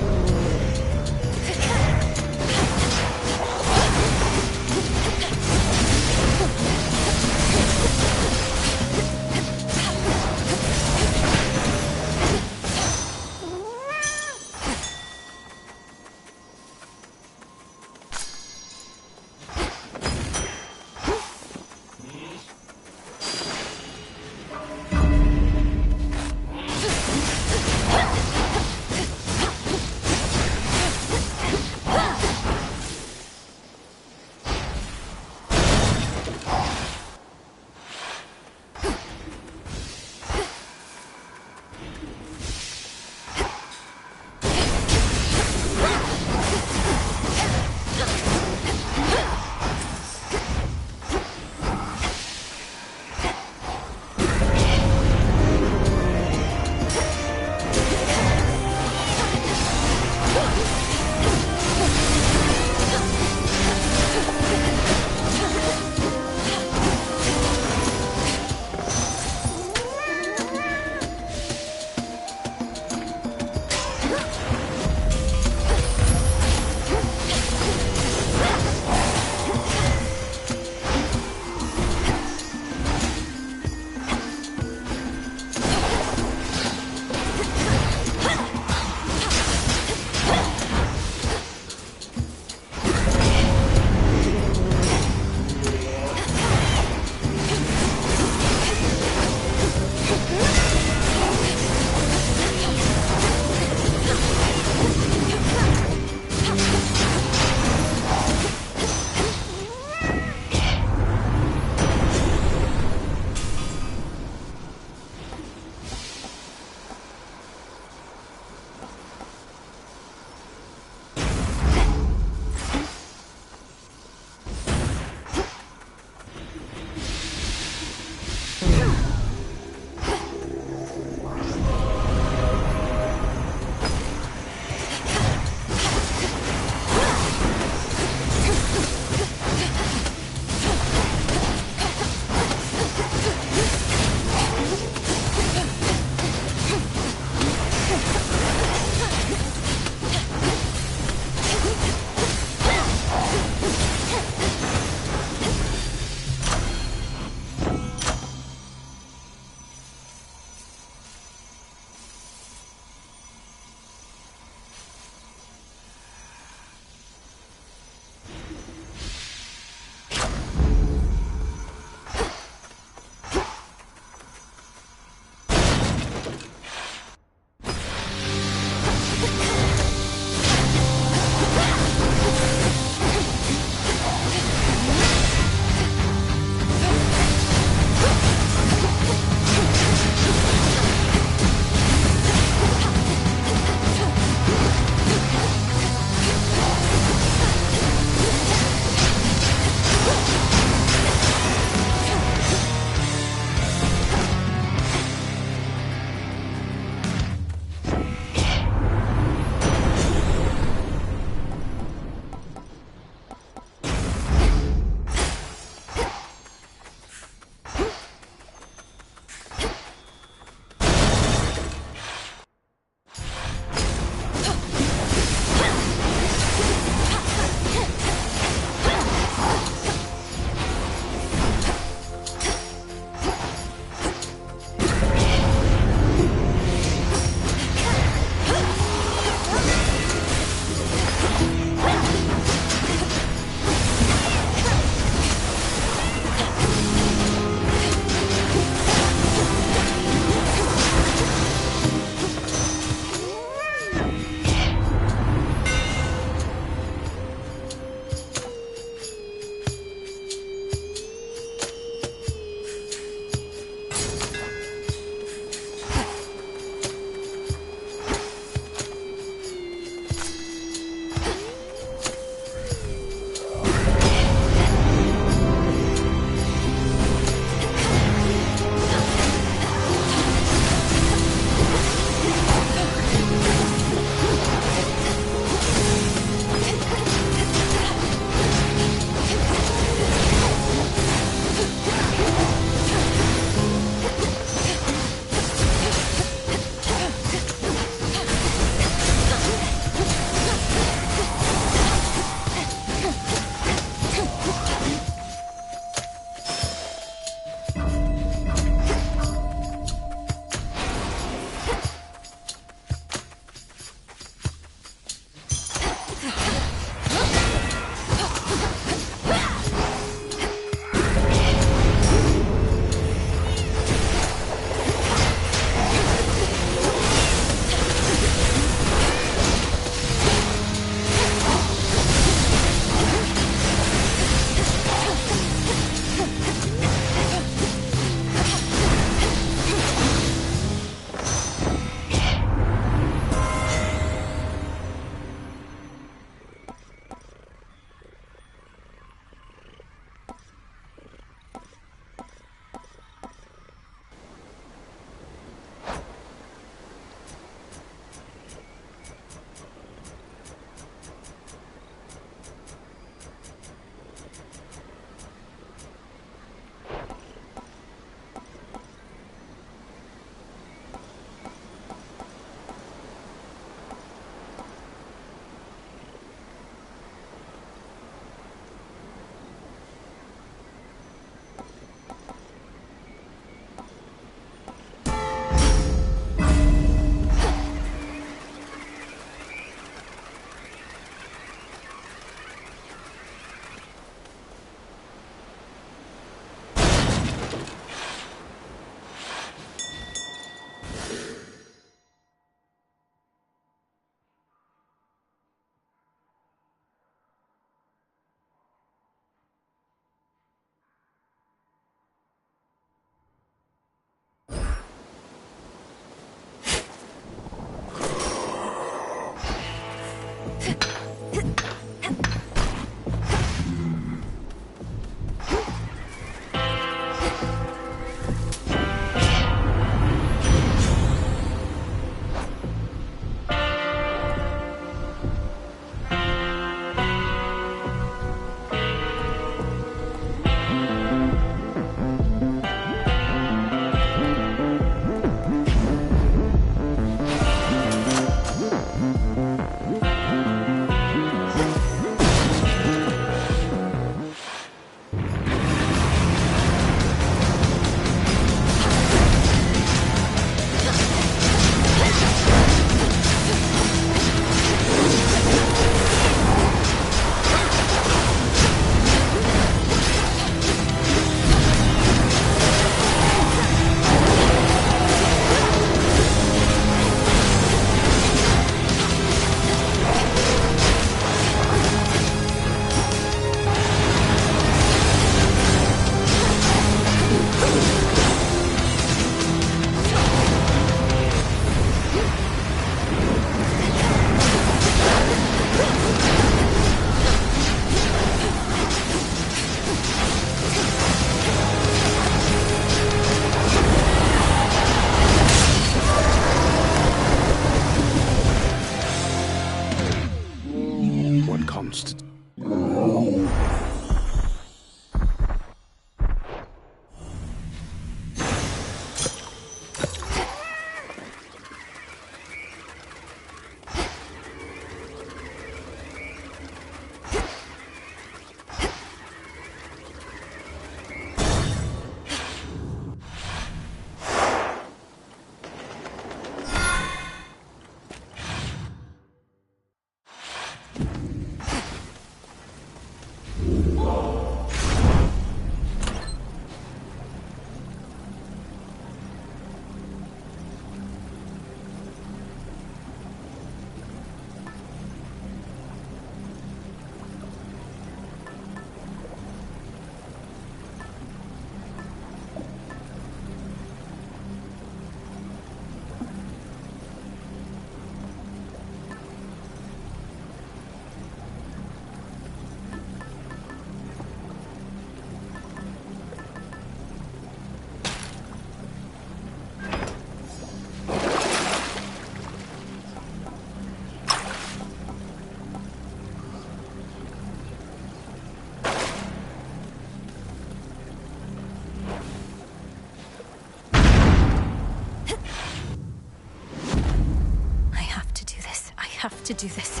S1: have to do this.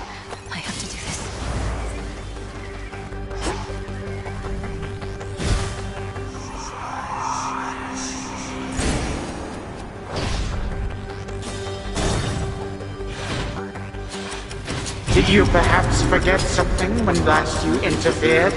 S1: I have to do this.
S20: Did you perhaps forget something when last you interfered?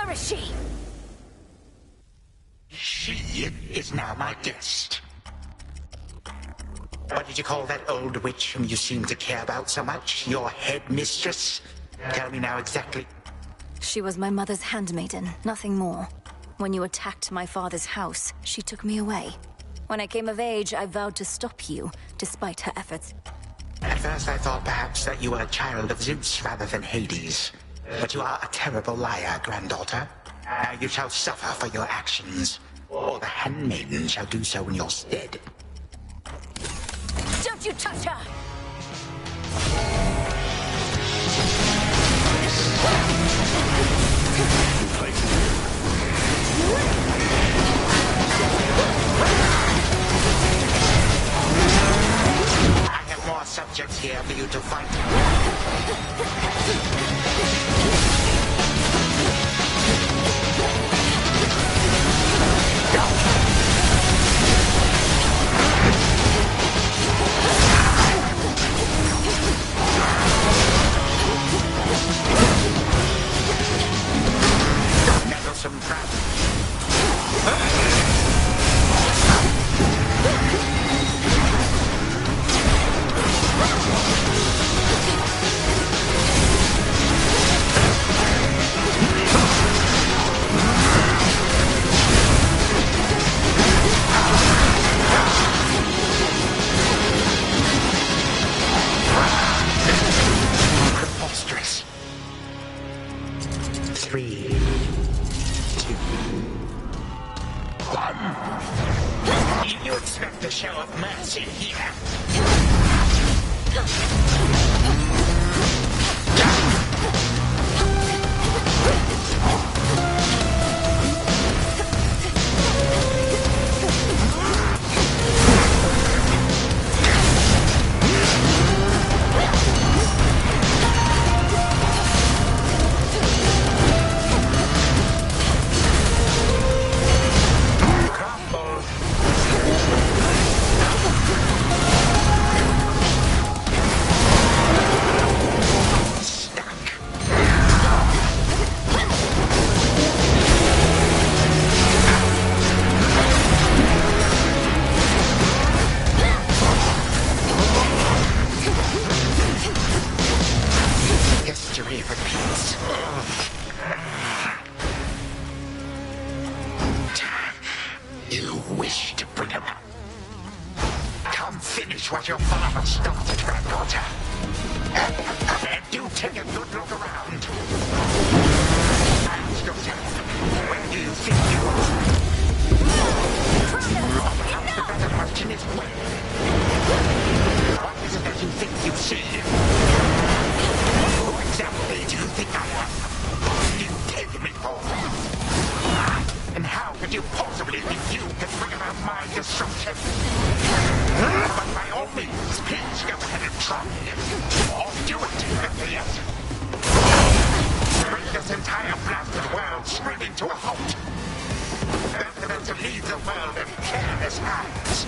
S1: Where is she?
S20: She is now my guest. What did you call that old witch whom you seem to care about so much? Your headmistress? Tell me now exactly.
S1: She was my mother's handmaiden, nothing more. When you attacked my father's house, she took me away. When I came of age, I vowed to stop you, despite her efforts.
S20: At first I thought perhaps that you were a child of Zeus rather than Hades. But you are a terrible liar, granddaughter. Now you shall suffer for your actions, or the handmaiden shall do so in your stead.
S1: Don't you touch her!
S20: I have more subjects here for you to fight. Meddlesome trap. Preposterous. 3, 2, 1. You expect a show of mercy here? History repeats. You wish to bring him up. Come finish what your father started, granddaughter. And do take a good look around. Ask yourself, where do you think you are? Perhaps the better question is where. What is it that you think you see? Who exactly do you think I am? You take me for? And how could you possibly think you can bring about my destruction? But by all means, please go ahead and try. Or do it, yes. Bring this entire blasted world screaming to a halt. Better than to leave the world in careless hands.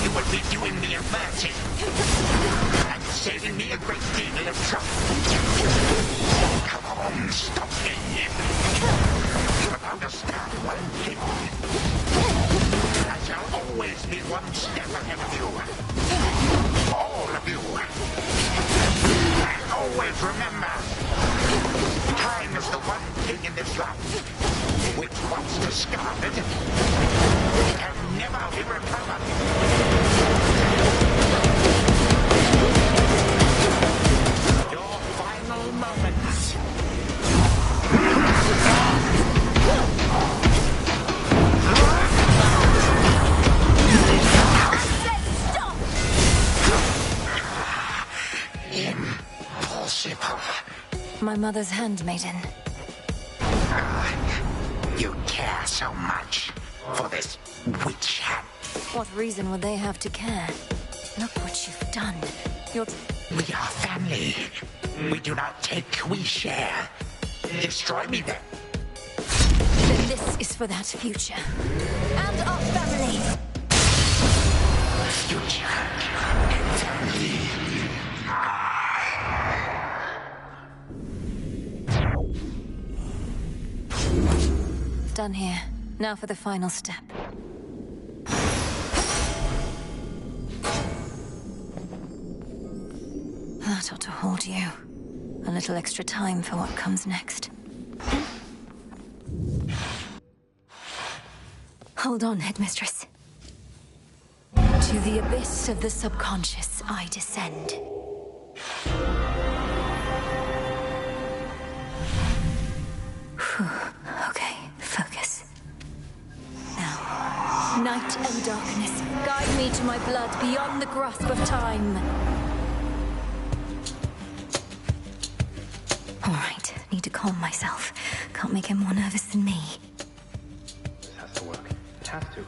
S20: You would be doing me a mercy. And saving me a great deal of trouble. Come on, stop me. But understand one thing. I shall always be one step ahead of you. All of you. And always remember, time is the one thing in this life which, once discarded, can never be recovered. Your final moments. Impossible.
S1: My mother's handmaiden.
S20: You care so much for this witch hat.
S1: What reason would they have to care? Look what you've done. You're...
S20: We are family. We do not take, we share. Destroy me then.
S1: Then this is for that future. And our family.
S20: Future. Family.
S1: done here. Now for the final step. That ought to hold you. A little extra time for what comes next. Hold on, Headmistress. To the abyss of the subconscious I descend. Okay, focus. Now, night and darkness, guide me to my blood beyond the grasp of time. All right, need to calm myself. Can't make him more nervous than me.
S4: This has to work. It has to.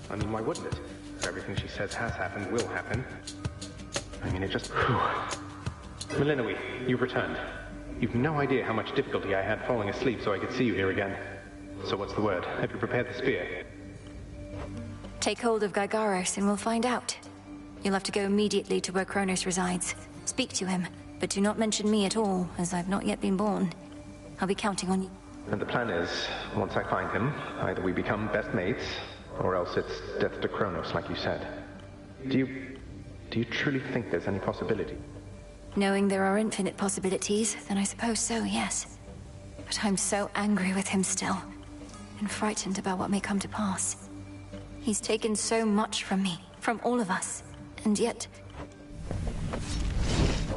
S4: I mean, why wouldn't it? If everything she says has happened, will happen. I mean, it just... Melinoe, you've returned. You've no idea how much difficulty I had falling asleep so I could see you here again. So what's the word? Have you prepared the spear?
S1: Take hold of Gygaros and we'll find out. You'll have to go immediately to where Kronos resides. Speak to him, but do not mention me at all, as I've not yet been born. I'll be counting on you.
S4: And the plan is, once I find him, either we become best mates, or else it's death to Kronos, like you said. Do you truly think there's any possibility?
S1: Knowing there are infinite possibilities, then I suppose so, yes. But I'm so angry with him still, and frightened about what may come to pass. He's taken so much from me, from all of us, and yet...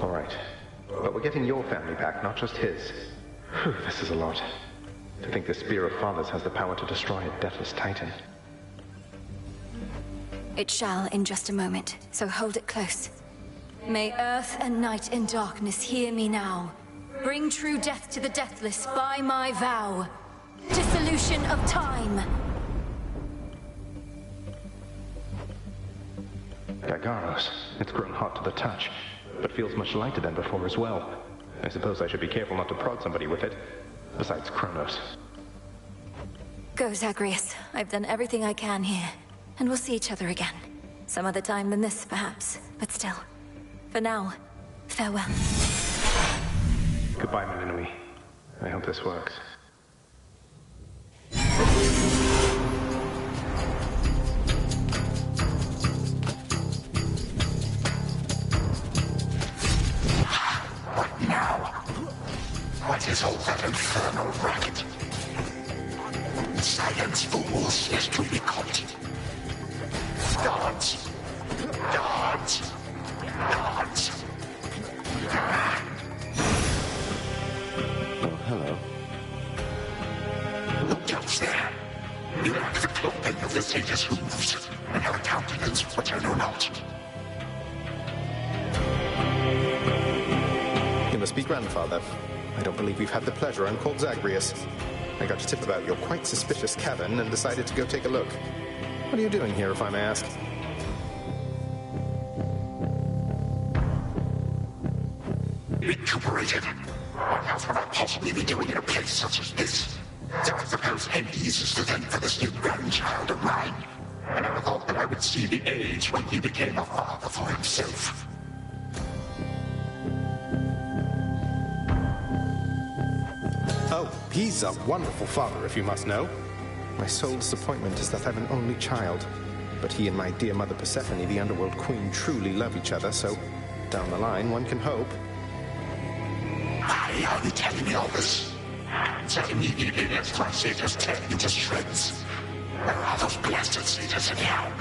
S4: All right. But we're getting your family back, not just his. Whew, this is a lot. To think the Spear of Fathers has the power to destroy a deathless Titan.
S1: It shall in just a moment, so hold it close. May earth and night and darkness hear me now. Bring true death to the deathless by my vow. Dissolution of time.
S4: Gygaros, it's grown hot to the touch, but feels much lighter than before as well. I suppose I should be careful not to prod somebody with it. Besides Kronos.
S1: Go, Zagreus. I've done everything I can here. And we'll see each other again. Some other time than this, perhaps. But still. For now, farewell.
S4: Goodbye, Melinoe. I hope this works.
S20: What now? What is all that infernal racket? Silence, fools, lest we be caught. Dance! Dance! Dance!
S11: Oh, hello.
S20: Look else there. You lack the clothing of the sage's hooves, and her countenance which I know not.
S21: You must be grandfather. I don't believe we've had the pleasure. I'm called Zagreus. I got a tip about your quite suspicious cabin and decided to go take a look. What are you doing here, if I may ask?
S20: Recuperated. What else would I possibly be doing in a place such as this? So I suppose Hades is to thank for this new grandchild of mine. I never thought that I would see the age when he became a father for himself.
S21: Oh, he's a wonderful father, if you must know. My sole disappointment is that I'm an only child. But he and my dear mother Persephone, the Underworld Queen, truly love each other, so down the line, one can hope.
S20: Why are you telling me all this? So immediately left my satyrs tear you to shreds. Where are those blasted satyrs anyhow?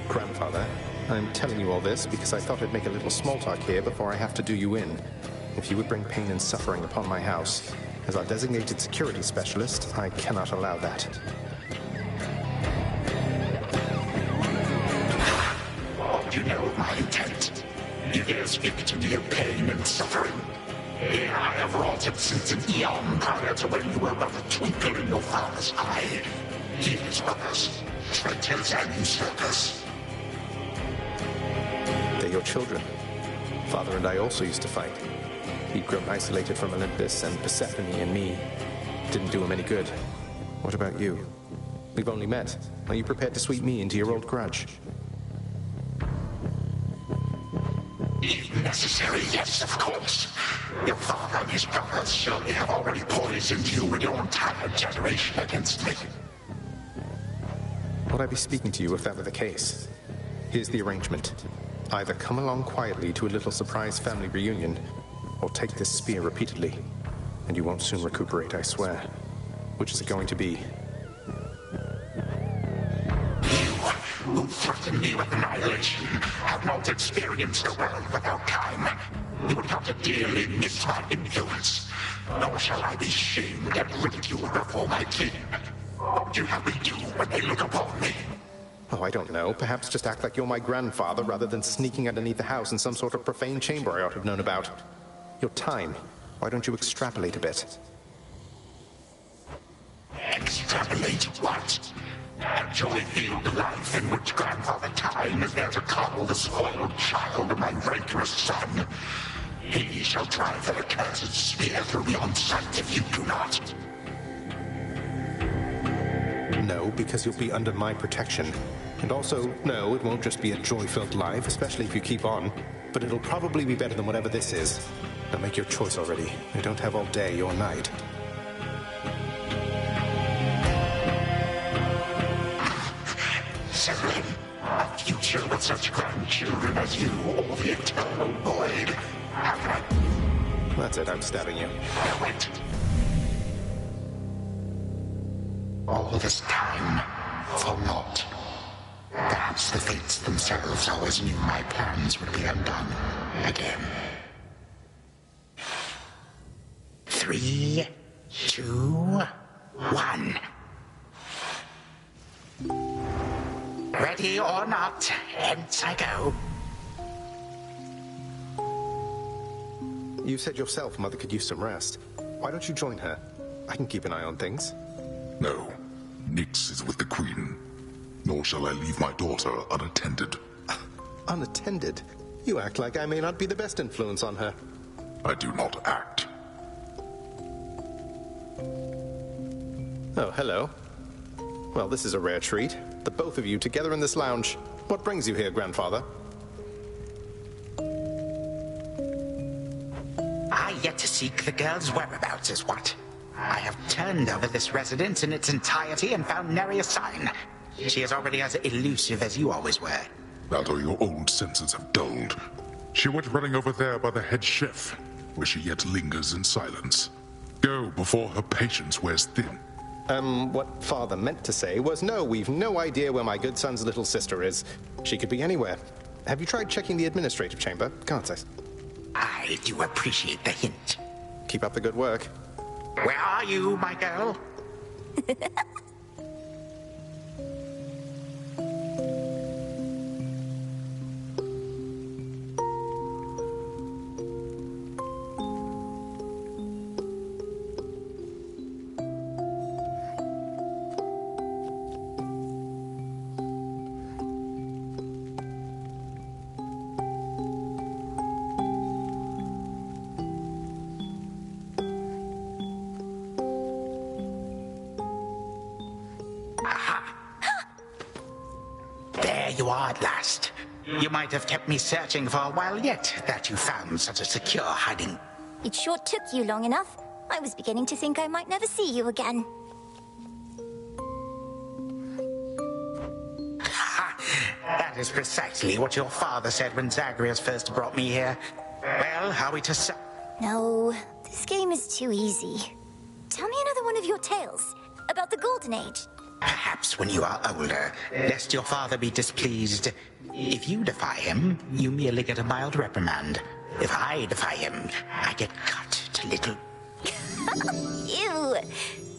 S21: Grandfather, I'm telling you all this because I thought I'd make a little small talk here before I have to do you in. If you would bring pain and suffering upon my house, as our designated security specialist, I cannot allow that.
S20: What do you know of my intent? You dare speak to me of pain and suffering? Here I have wrought it since an eon prior to when you were but a twinkle in your father's eye. He is brothers, traitors and usurpers.
S21: They're your children. Father and I also used to fight. He'd grown isolated from Olympus, and Persephone and me didn't do him any good. What about you? We've only met. Are you prepared to sweep me into your old grudge?
S20: If necessary, yes, of course. Your father and his brothers surely have already poisoned you and your entire generation against me.
S21: Would I be speaking to you if that were the case? Here's the arrangement. Either come along quietly to a little surprise family reunion, or take this spear repeatedly, and you won't soon recuperate, I swear. Which is it going to be?
S20: Who threaten me with annihilation have not experienced a world without time. You would have to dearly miss my influence. Nor shall I be shamed and ridiculed before my kin. What would you have me do when they look upon me?
S21: Oh, I don't know. Perhaps just act like you're my grandfather rather than sneaking underneath the house in some sort of profane chamber I ought to have known about. Your time. Why don't you extrapolate a bit?
S20: Extrapolate what? Actually feel the life in which Grandfather Time is there to coddle the spoiled child of my rancorous son. He shall drive the accursed spear through beyond sight if you do not.
S21: No, because you'll be under my protection. And also, no, it won't just be a joy-filled life, especially if you keep on. But it'll probably be better than whatever this is. Now make your choice already. You don't have all day or night.
S20: Severin, a future with such grandchildren as you, or the eternal void.
S21: That's it, I'm stabbing you.
S20: No, wait. All this time, for naught. Perhaps the fates themselves always knew my plans would be undone again. 3, 2, 1. Ready or not, hence I go.
S21: You said yourself Mother could use some rest. Why don't you join her? I can keep an eye on things.
S2: No. Nyx is with the Queen. Nor shall I leave my daughter unattended.
S21: Unattended? You act like I may not be the best influence on her.
S2: I do not act.
S21: Oh, hello. Well, this is a rare treat. The both of you together in this lounge. What brings you here, Grandfather?
S20: I yet to seek the girl's whereabouts is what. I have turned over this residence in its entirety and found nary a sign. She is already as elusive as you always were.
S2: That or your old senses have dulled. She went running over there by the head chef, where she yet lingers in silence. Go before her patience wears thin.
S21: What Father meant to say was, no, we've no idea where my good son's little sister is. She could be anywhere. Have you tried checking the administrative chamber? Can't I?
S20: I do appreciate the hint.
S21: Keep up the good work.
S20: Where are you, my girl? You are at last. You might have kept me searching for a while yet, that you found such a secure hiding.
S1: It sure took you long enough. I was beginning to think I might never see you again.
S20: That is precisely what your father said when Zagreus first brought me here. Well, are we to
S1: No, this game is too easy. Tell me another one of your tales. About the Golden Age.
S20: Perhaps when you are older, lest your father be displeased. If you defy him, you merely get a mild reprimand. If I defy him, I get cut to little...
S1: Ew!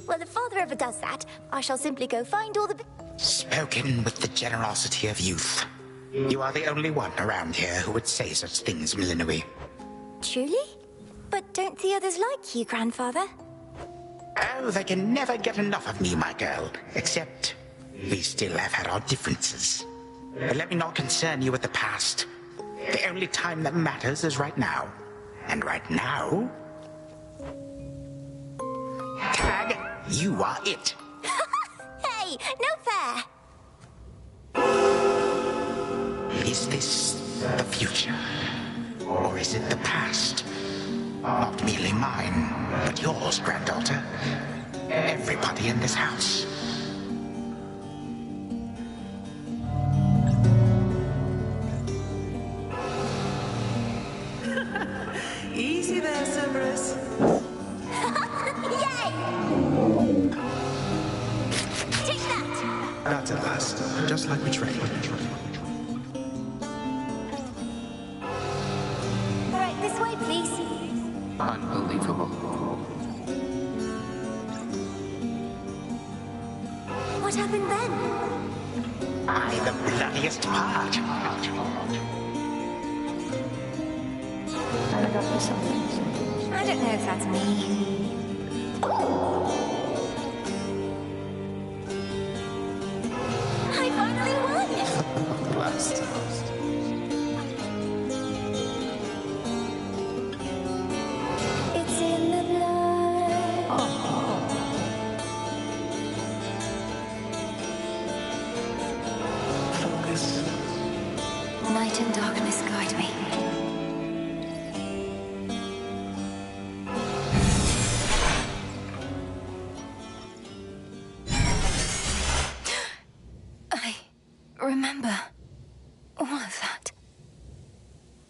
S1: Well, if Father ever does that, I shall simply go find all the...
S20: Spoken with the generosity of youth. You are the only one around here who would say such things, Milinoe.
S1: Truly? But don't the others like you, Grandfather?
S20: Oh, they can never get enough of me, my girl. Except, we still have had our differences. But let me not concern you with the past. The only time that matters is right now. And right now... Tag, you are it.
S1: Hey, no fair!
S20: Is this the future? Or is it the past? Not merely mine, but yours, granddaughter. Everybody in this house.
S18: Easy there, Cerberus.
S10: Yay! Take that!
S15: That's at last. Just like we trained.
S10: Alright, this way, please.
S4: Unbelievable.
S10: What happened then?
S20: I, the bloodiest part.
S1: I got you something. I don't know if that's me.
S10: I finally won!
S15: Blast.
S10: It's in the blood.
S15: Focus.
S1: Night and darkness guide me. I remember all of that.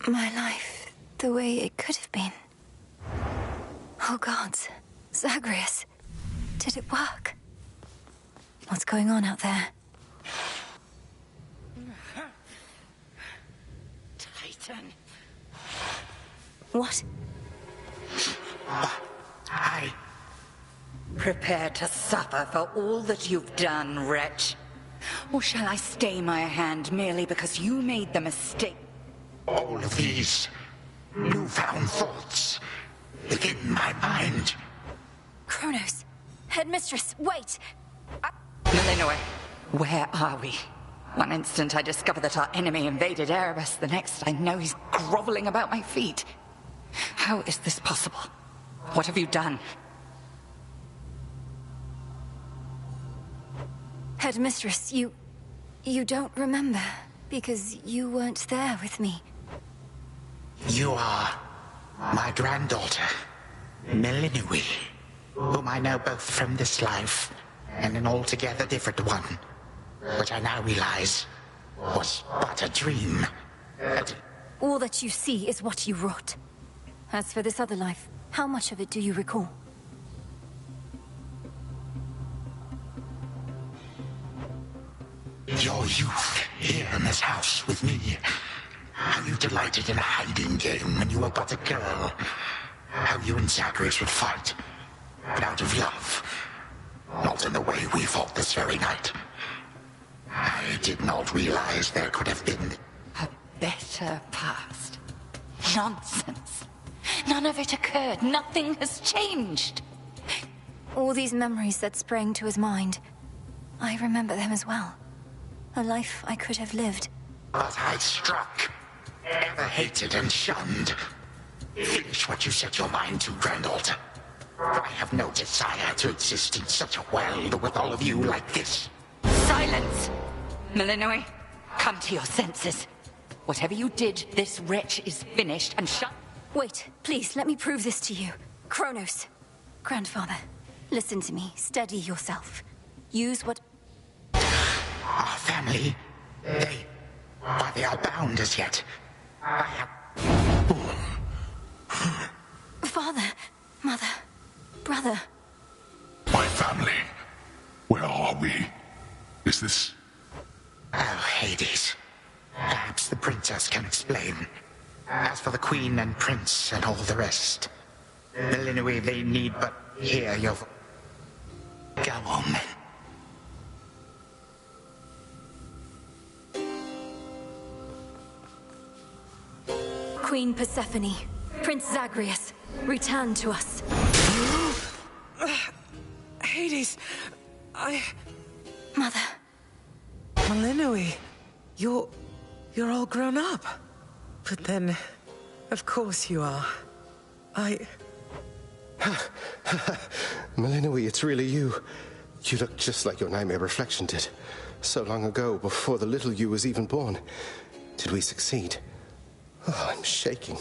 S1: My life, the way it could have been. Oh gods, Zagreus, did it work? What's going on out there?
S7: Titan.
S1: What?
S20: I...
S7: Prepare to suffer for all that you've done, wretch. Or shall I stay my hand merely because you made the mistake?
S20: All of these newfound thoughts within my mind.
S1: Kronos, headmistress, wait!
S7: Melinoe, where are we? One instant I discover that our enemy invaded Erebus, the next I know he's groveling about my feet. How is this possible? What have you done?
S1: Headmistress, you don't remember, because you weren't there with me.
S20: You are my granddaughter, Melinoe, whom I know both from this life and an altogether different one, which I now realize was but a dream.
S1: All that you see is what you wrought. As for this other life, how much of it do you recall?
S20: Your youth here in this house with me. How you delighted in a hiding game when you were but a girl. How you and Zagreus would fight, but out of love. Not in the way we fought this very night. I did not realize there could have been...
S7: A better past. Nonsense. None of it occurred. Nothing has changed.
S1: All these memories that sprang to his mind, I remember them as well. A life I could have lived.
S20: But I struck. Ever hated and shunned. Finish what you set your mind to, granddaughter. I have no desire to exist in such a world with all of you like this.
S7: Silence! Melinoe, come to your senses. Whatever you did, this wretch is finished and shut...
S1: Wait, please, let me prove this to you. Kronos. Grandfather, listen to me. Steady yourself. Use what...
S20: Our family, they are bound as yet. I have...
S1: Father, mother, brother.
S2: My family. Where are we? Is this...
S20: Oh, Hades. Perhaps the princess can explain. As for the queen and prince and all the rest, Melinoe, they need but hear your... Go on, then.
S1: Queen Persephone, Prince Zagreus, return to us.
S18: Hades,
S1: Mother.
S18: Melinoe, you're all grown up. But then, of course you are.
S11: Melinoe, it's really you. You look just like your nightmare reflection did. So long ago, before the little you was even born. Did we succeed?
S21: Oh, I'm shaking.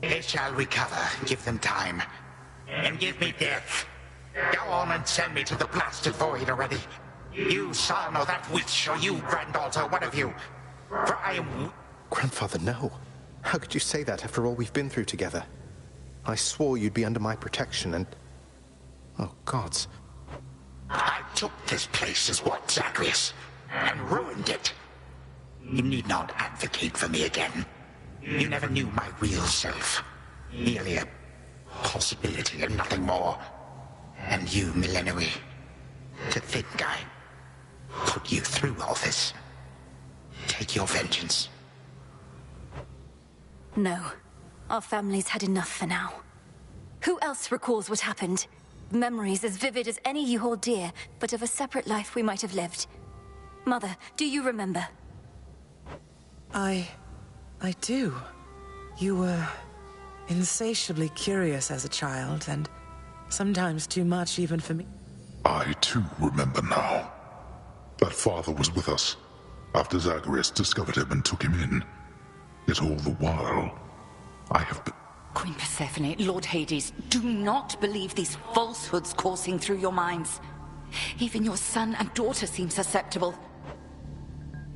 S20: They shall recover. Give them time. And give me death. Go on and send me to the blasted void already. You son or that witch, or you granddaughter, one of you. For I am...
S21: Grandfather, no. How could you say that after all we've been through together? I swore you'd be under my protection and... Oh, gods.
S20: I took this place as what, Zagreus? And ruined it. You need not advocate for me again. You never knew my real self. Merely a possibility and nothing more. And you, Millenoi, to think I put you through all this. Take your vengeance.
S1: No. Our family's had enough for now. Who else recalls what happened? Memories as vivid as any you hold dear, but of a separate life we might have lived. Mother, do you remember?
S18: I do. You were insatiably curious as a child, and sometimes too much even for me.
S2: I too remember now. That father was with us after Zagreus discovered him and took him in. Yet all the while, I have been...
S7: Queen Persephone, Lord Hades, do not believe these falsehoods coursing through your minds. Even your son and daughter seem susceptible.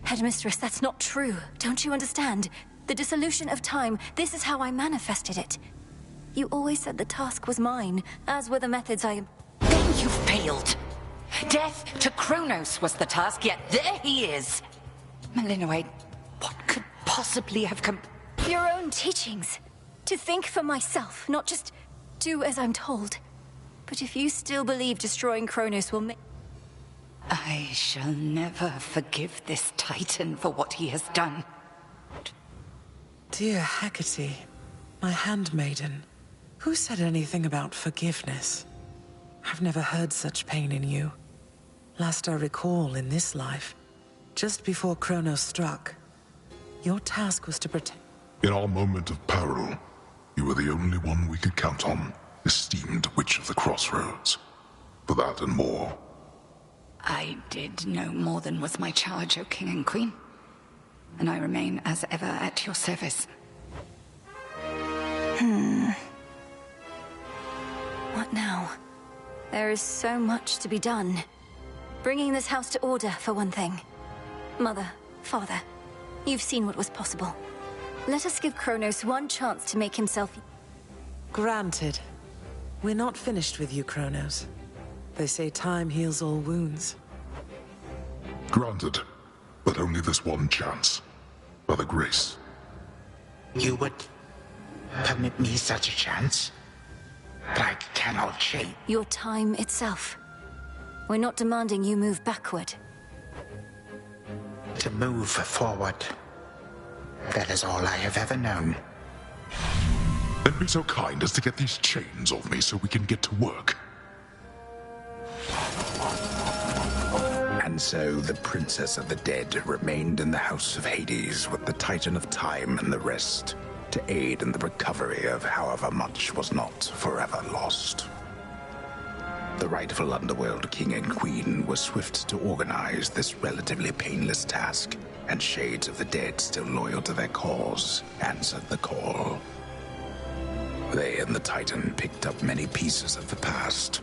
S1: Headmistress, that's not true. Don't you understand? The dissolution of time, this is how I manifested it. You always said the task was mine, as were the methods I...
S7: Then you failed. Death to Kronos was the task, yet there he is. Millenoi, what could possibly have come...
S1: Your own teachings. To think for myself, not just do as I'm told. But if you still believe destroying Kronos will make...
S7: I shall never forgive this Titan for what he has done.
S18: Dear Hecate, my handmaiden, who said anything about forgiveness? I've never heard such pain in you. Last I recall in this life, just before Kronos struck, your task was to protect...
S2: In our moment of peril, you were the only one we could count on, esteemed Witch of the Crossroads. For that and more.
S7: I did no more than was my charge, O King and Queen. And I remain as ever at your service.
S1: What now? There is so much to be done. Bringing this house to order, for one thing. Mother, Father, you've seen what was possible. Let us give Kronos one chance to make himself...
S18: Granted. We're not finished with you, Kronos. They say time heals all wounds.
S2: Granted, but only this one chance. Mother Grace.
S20: You would permit me such a chance? But I cannot change.
S1: Your time itself. We're not demanding you move backward.
S20: To move forward. That is all I have ever known.
S2: Then be so kind as to get these chains off me so we can get to work.
S16: And so the Princess of the Dead remained in the House of Hades with the Titan of Time and the rest, to aid in the recovery of however much was not forever lost. The rightful Underworld King and Queen were swift to organize this relatively painless task, and Shades of the Dead, still loyal to their cause, answered the call. They and the Titan picked up many pieces of the past.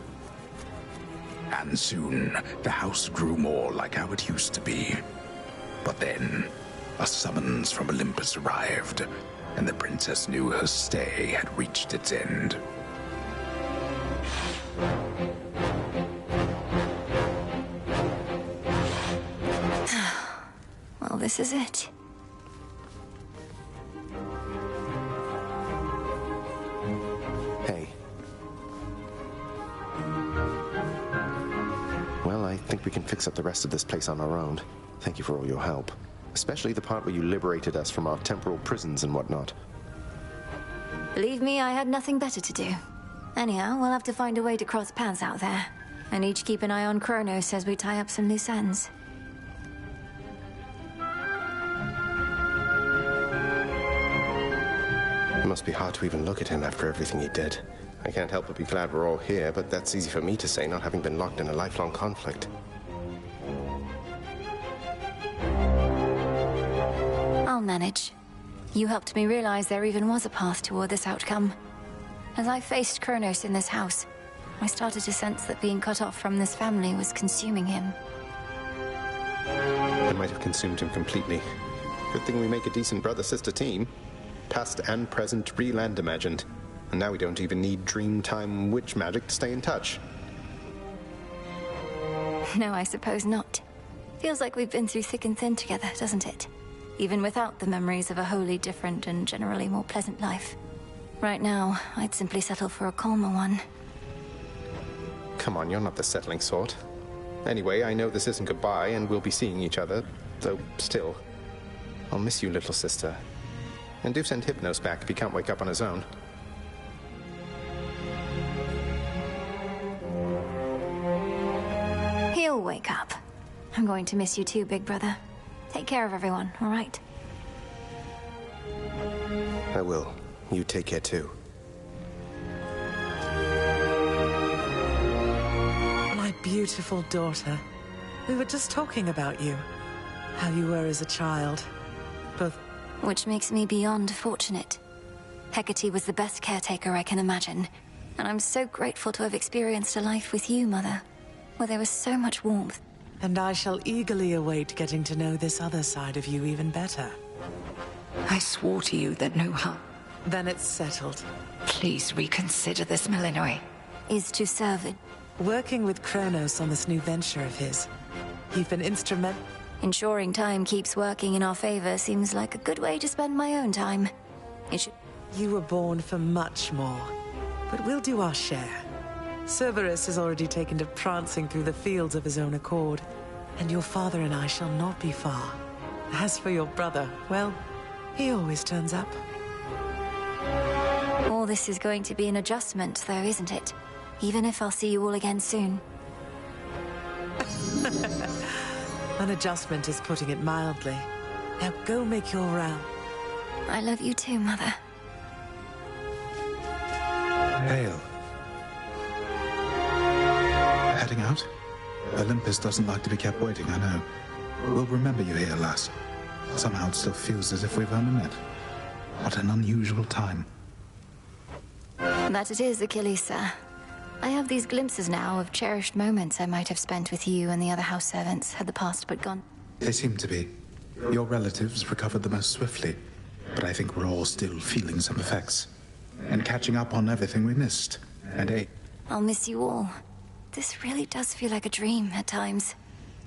S16: And soon, the house grew more like how it used to be. But then, a summons from Olympus arrived, and the princess knew her stay had reached its end.
S1: Well, this is it.
S21: Hey. Well, I think we can fix up the rest of this place on our own. Thank you for all your help. Especially the part where you liberated us from our temporal prisons and whatnot.
S1: Believe me, I had nothing better to do. Anyhow, we'll have to find a way to cross paths out there. And each keep an eye on Kronos as we tie up some loose ends.
S21: It must be hard to even look at him after everything he did. I can't help but be glad we're all here, but that's easy for me to say, not having been locked in a lifelong conflict.
S1: I'll manage. You helped me realize there even was a path toward this outcome. As I faced Kronos in this house, I started to sense that being cut off from this family was consuming him.
S21: I might have consumed him completely. Good thing we make a decent brother-sister team. Past and present, real and imagined. And now we don't even need Dreamtime witch magic to stay in touch.
S1: No, I suppose not. Feels like we've been through thick and thin together, doesn't it? Even without the memories of a wholly different and generally more pleasant life. Right now, I'd simply settle for a calmer one.
S21: Come on, you're not the settling sort. Anyway, I know this isn't goodbye, and we'll be seeing each other, though still. I'll miss you, little sister. And do send Hypnos back if he can't wake up on his own.
S1: He'll wake up. I'm going to miss you too, big brother. Take care of everyone, all right?
S21: I will. You take care too.
S18: My beautiful daughter. We were just talking about you. How you were as a child. Both.
S1: Which makes me beyond fortunate. Hecate was the best caretaker I can imagine. And I'm so grateful to have experienced a life with you, Mother, where there was so much warmth.
S18: And I shall eagerly await getting to know this other side of you even better.
S7: I swore to you that no harm.
S18: Then it's settled.
S7: Please reconsider this, Melinoe.
S1: Is to serve it.
S18: Working with Kronos on this new venture of his. You've been instrumental.
S1: Ensuring time keeps working in our favor seems like a good way to spend my own time.
S18: You were born for much more. But we'll do our share. Cerberus has already taken to prancing through the fields of his own accord, and your father and I shall not be far. As for your brother, well, he always turns up.
S1: All this is going to be an adjustment, though, isn't it? Even if I'll see you all again soon.
S18: An adjustment is putting it mildly. Now go make your round.
S1: I love you too, Mother.
S16: Hail. Heading out? Olympus doesn't like to be kept waiting, I know. We'll remember you here, lass. Somehow it still feels as if we've only met. What an unusual time.
S1: That it is, Achilles, sir. I have these glimpses now of cherished moments I might have spent with you and the other house servants had the past but gone.
S16: They seem to be. Your relatives recovered the most swiftly, but I think we're all still feeling some effects. And catching up on everything we missed. And
S1: I'll miss you all. This really does feel like a dream at times.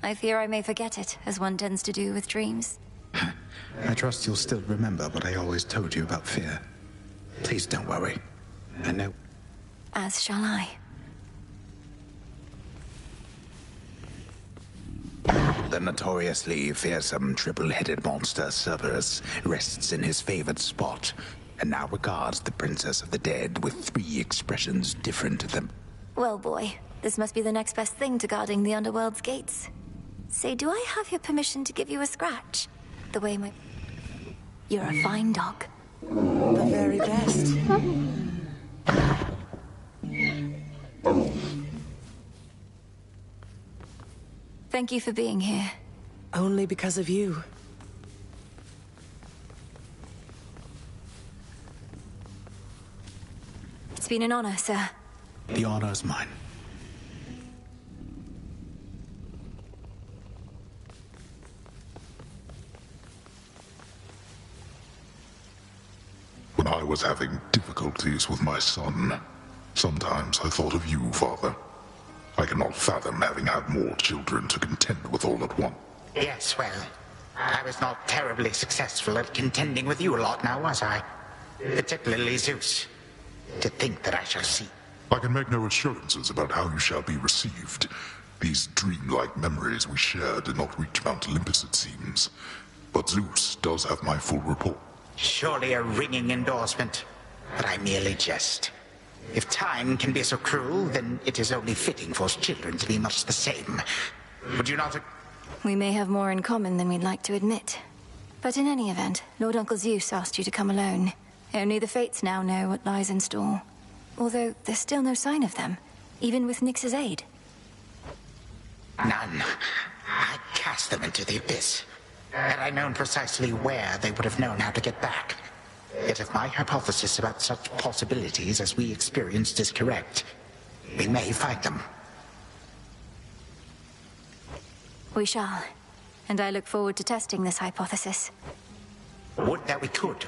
S1: I fear I may forget it, as one tends to do with dreams.
S16: I trust you'll still remember what I always told you about fear. Please don't worry. I know.
S1: As shall I.
S16: The notoriously fearsome triple-headed monster Cerberus rests in his favored spot, and now regards the Princess of the Dead with 3 expressions different to them.
S1: Well, boy, this must be the next best thing to guarding the Underworld's gates. Say, do I have your permission to give you a scratch? The way my... You're a fine dog.
S18: The very best.
S1: Thank you for being here.
S18: Only because of you.
S1: It's been an honor, sir.
S16: The honor's mine.
S2: When I was having difficulties with my son, sometimes I thought of you, Father. I cannot fathom having had more children to contend with all at once.
S20: Yes, well, I was not terribly successful at contending with you a lot now, was I? Particularly Zeus. To think that I shall see.
S2: I can make no assurances about how you shall be received. These dreamlike memories we share did not reach Mount Olympus, it seems. But Zeus does have my full report.
S20: Surely a ringing endorsement. But I merely jest. If time can be so cruel, then it is only fitting for children to be much the same. Would you not...
S1: We may have more in common than we'd like to admit. But in any event, Lord Uncle Zeus asked you to come alone. Only the Fates now know what lies in store. Although there's still no sign of them, even with Nyx's aid.
S20: None. I cast them into the abyss. Had I known precisely where, they would have known how to get back. Yet if my hypothesis about such possibilities as we experienced is correct, we may find them.
S1: We shall. And I look forward to testing this hypothesis.
S20: Would that we could.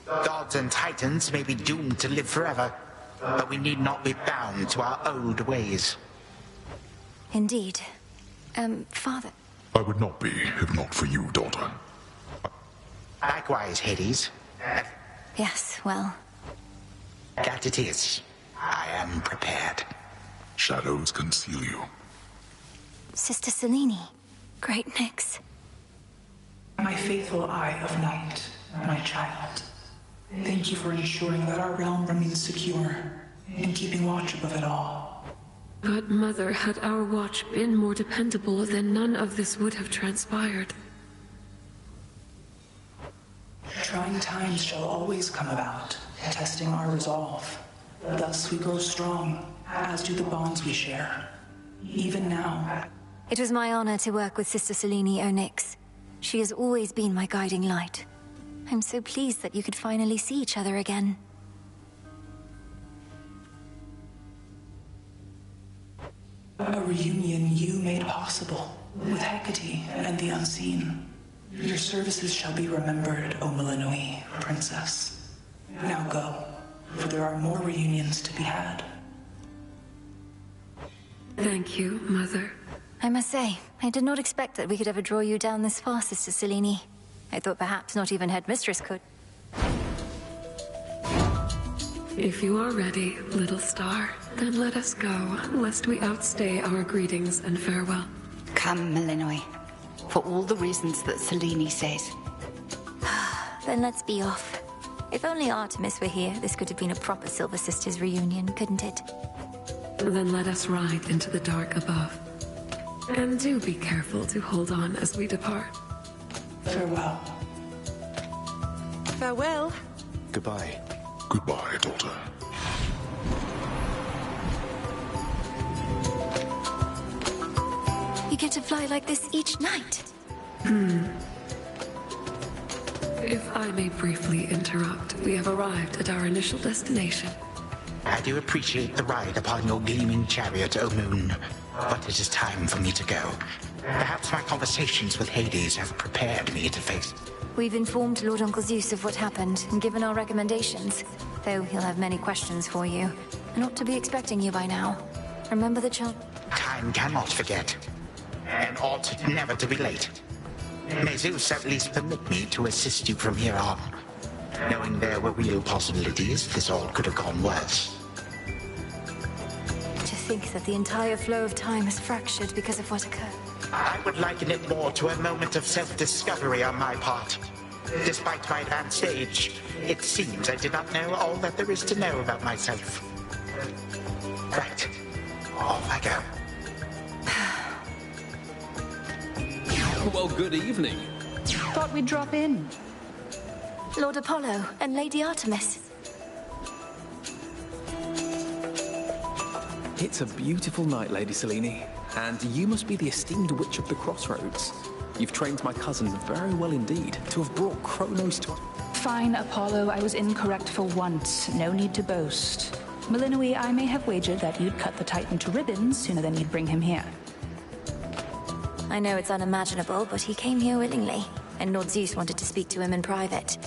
S20: Gods and titans may be doomed to live forever, but we need not be bound to our old ways.
S1: Indeed. Father...
S2: I would not be, if not for you, daughter.
S20: Likewise, Hades.
S1: Yes, well...
S20: That it is. I am prepared.
S2: Shadows conceal you.
S1: Sister Selene. Great Nyx.
S13: My faithful Eye of Night, my child. Thank you for ensuring that our realm remains secure, and keeping watch above it all.
S12: But, Mother, had our watch been more dependable, then none of this would have transpired.
S13: Trying times shall always come about, testing our resolve. Thus we grow strong, as do the bonds we share. Even now.
S1: It was my honor to work with Sister Selene Onyx. She has always been my guiding light. I'm so pleased that you could finally see each other again.
S13: A reunion you made possible, with Hecate and the Unseen. Your services shall be remembered, O Millenoi, Princess. Now go, for there are more reunions to be had.
S12: Thank you, Mother.
S1: I must say, I did not expect that we could ever draw you down this far, Sister Selene. I thought perhaps not even Headmistress could.
S12: If you are ready, little star, then let us go, lest we outstay our greetings and farewell.
S7: Come, Millenoi. For all the reasons that Selene says.
S1: Then let's be off. If only Artemis were here, this could have been a proper Silver Sisters reunion, couldn't it?
S12: Then let us ride into the dark above. And do be careful to hold on as we depart.
S13: Farewell.
S11: Farewell.
S21: Goodbye.
S2: Goodbye, daughter.
S1: You get to fly like this each night.
S12: If I may briefly interrupt, we have arrived at our initial destination.
S20: I do appreciate the ride upon your gleaming chariot, O Moon. But it is time for me to go. Perhaps my conversations with Hades have prepared me to face...
S1: We've informed Lord Uncle Zeus of what happened and given our recommendations. Though he'll have many questions for you. And ought to be expecting you by now. Remember the child...
S20: Time cannot forget. And ought never to be late. May Zeus at least permit me to assist you from here on. Knowing there were real possibilities, this all could have gone worse.
S1: To think that the entire flow of time is fractured because of what occurred.
S20: I would liken it more to a moment of self-discovery on my part. Despite my advanced age, it seems I did not know all that there is to know about myself. Right. Off I go.
S22: Well, good evening.
S6: Thought we'd drop in.
S1: Lord Apollo and Lady Artemis.
S19: It's a beautiful night, Lady Selene. And you must be the esteemed Witch of the Crossroads. You've trained my cousin very well indeed to have brought Kronos to...
S6: Fine, Apollo. I was incorrect for once. No need to boast. Millenoi, I may have wagered that you'd cut the Titan to ribbons sooner than you'd bring him here.
S1: I know it's unimaginable, but he came here willingly. And Lord Zeus wanted to speak to him in private.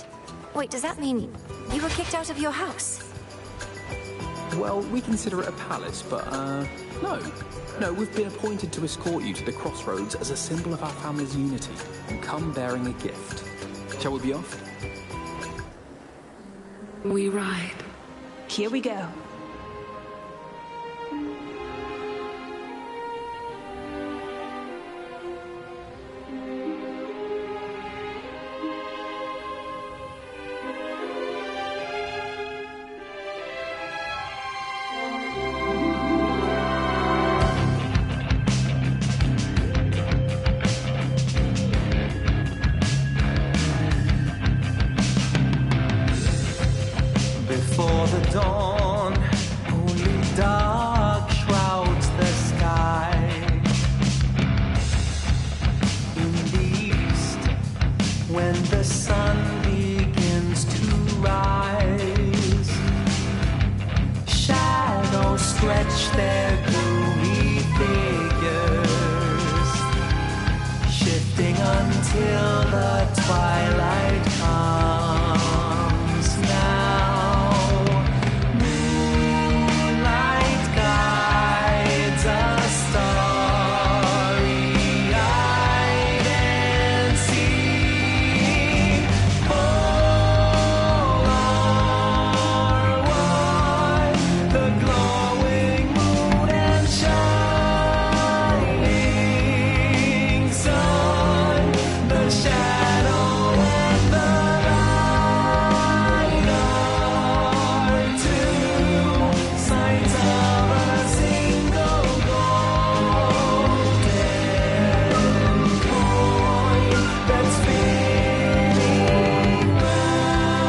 S1: Wait, does that mean you were kicked out of your house?
S19: Well, we consider it a palace, but, no. No, we've been appointed to escort you to the Crossroads as a symbol of our family's unity, and come bearing a gift. Shall we be off?
S12: We ride.
S6: Here we go.
S17: Before the dawn, till the twilight comes now. Moonlight guides us starry-eyed and see. All are one, the glowing moon and shining sun, the shadow and the light are two signs of a single golden coin that's spinning round.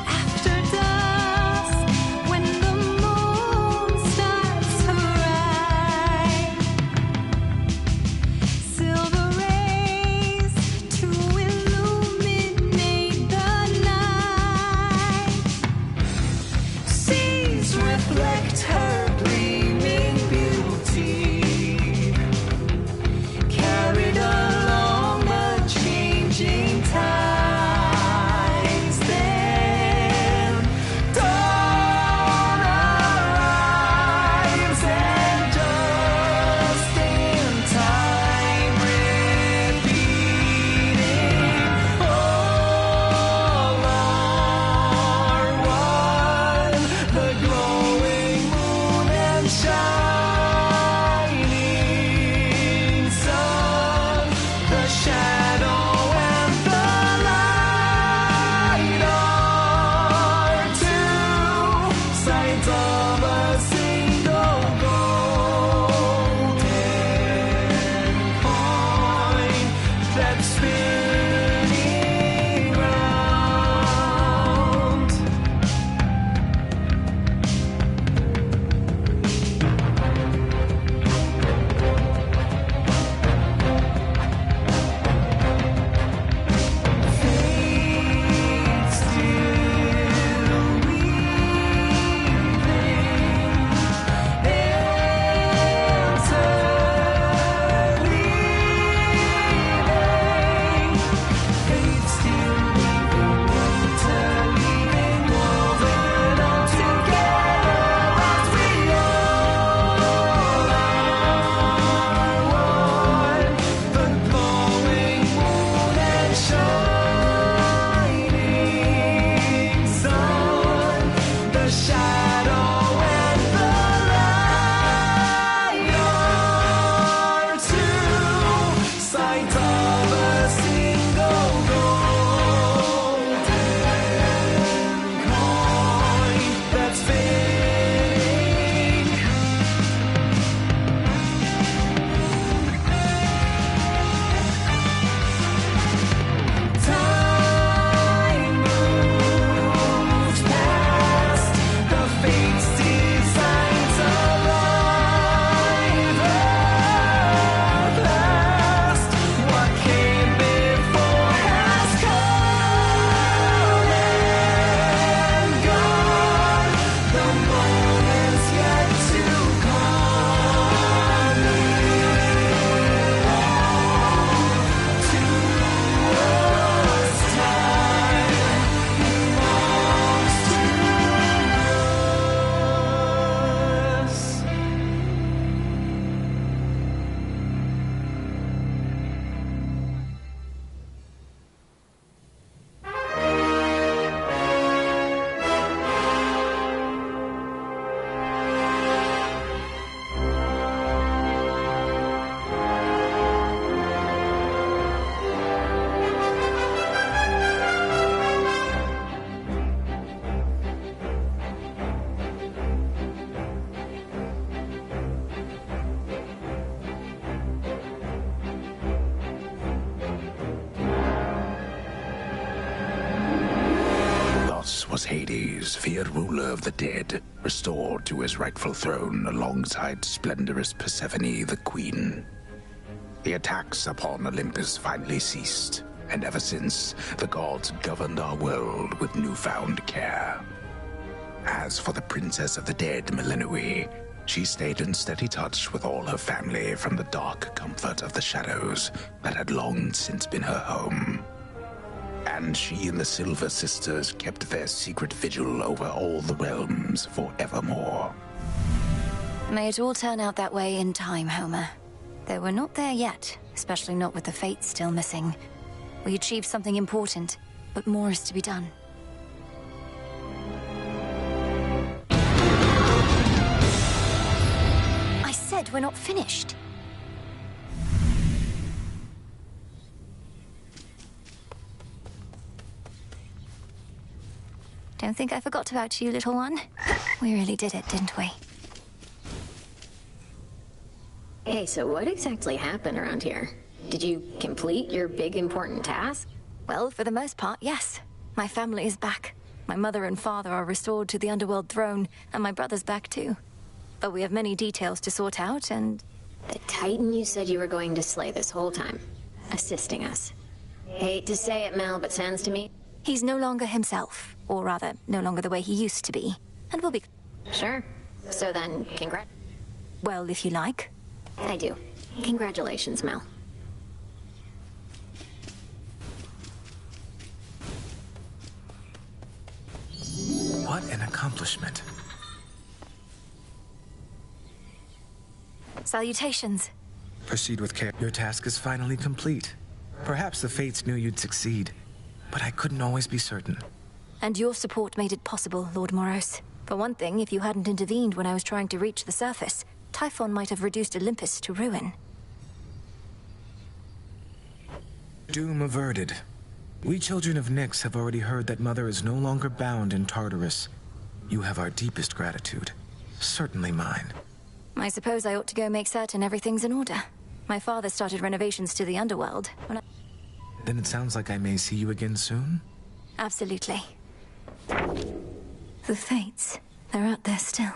S17: After dusk, when the moon starts to rise, silver rays to illuminate the night. Seas reflect her gleaming beauty, carried along the changing tides. Then dawn arrives, and just in time, repeating, all are one, the glowing moon and shining sun, the shadow and the light are two sides of a single golden coin that's spinning round. Fate still
S16: was Hades, feared ruler of the dead, restored to his rightful throne alongside splendorous Persephone, the queen. The attacks upon Olympus finally ceased, and ever since, the gods governed our world with newfound care. As for the Princess of the Dead, Melinui, she stayed in steady touch with all her family from the dark comfort of the shadows that had long since been her home. And she and the Silver Sisters kept their secret vigil over all the realms forevermore.
S1: May it all turn out that way in time, Homer. Though we're not there yet, especially not with the Fates still missing. We achieved something important, but more is to be done. I said we're not finished. Don't think I forgot about you, little one. We really did it, didn't we?
S5: Hey, so what exactly happened around here? Did you complete your big important task?
S1: Well, for the most part, yes. My family is back. My mother and father are restored to the Underworld throne, and my brother's back too. But we have many details to sort out, and...
S5: The Titan you said you were going to slay this whole time. Assisting us. Hate to say it, Mel, but sounds to me...
S1: He's no longer himself. Or rather, no longer the way he used to be. And will be...
S5: Sure. So then,
S1: Well, if you like.
S5: I do. Congratulations, Mel.
S9: What an accomplishment.
S1: Salutations.
S9: Proceed with care. Your task is finally complete. Perhaps the Fates knew you'd succeed, but I couldn't always be certain.
S1: And your support made it possible, Lord Moros. For one thing, if you hadn't intervened when I was trying to reach the surface, Typhon might have reduced Olympus to ruin.
S9: Doom averted. We children of Nyx have already heard that Mother is no longer bound in Tartarus. You have our deepest gratitude. Certainly mine.
S1: I suppose I ought to go make certain everything's in order. My father started renovations to the Underworld.
S9: Then it sounds like I may see you again soon?
S1: Absolutely. The Fates, they're out there still.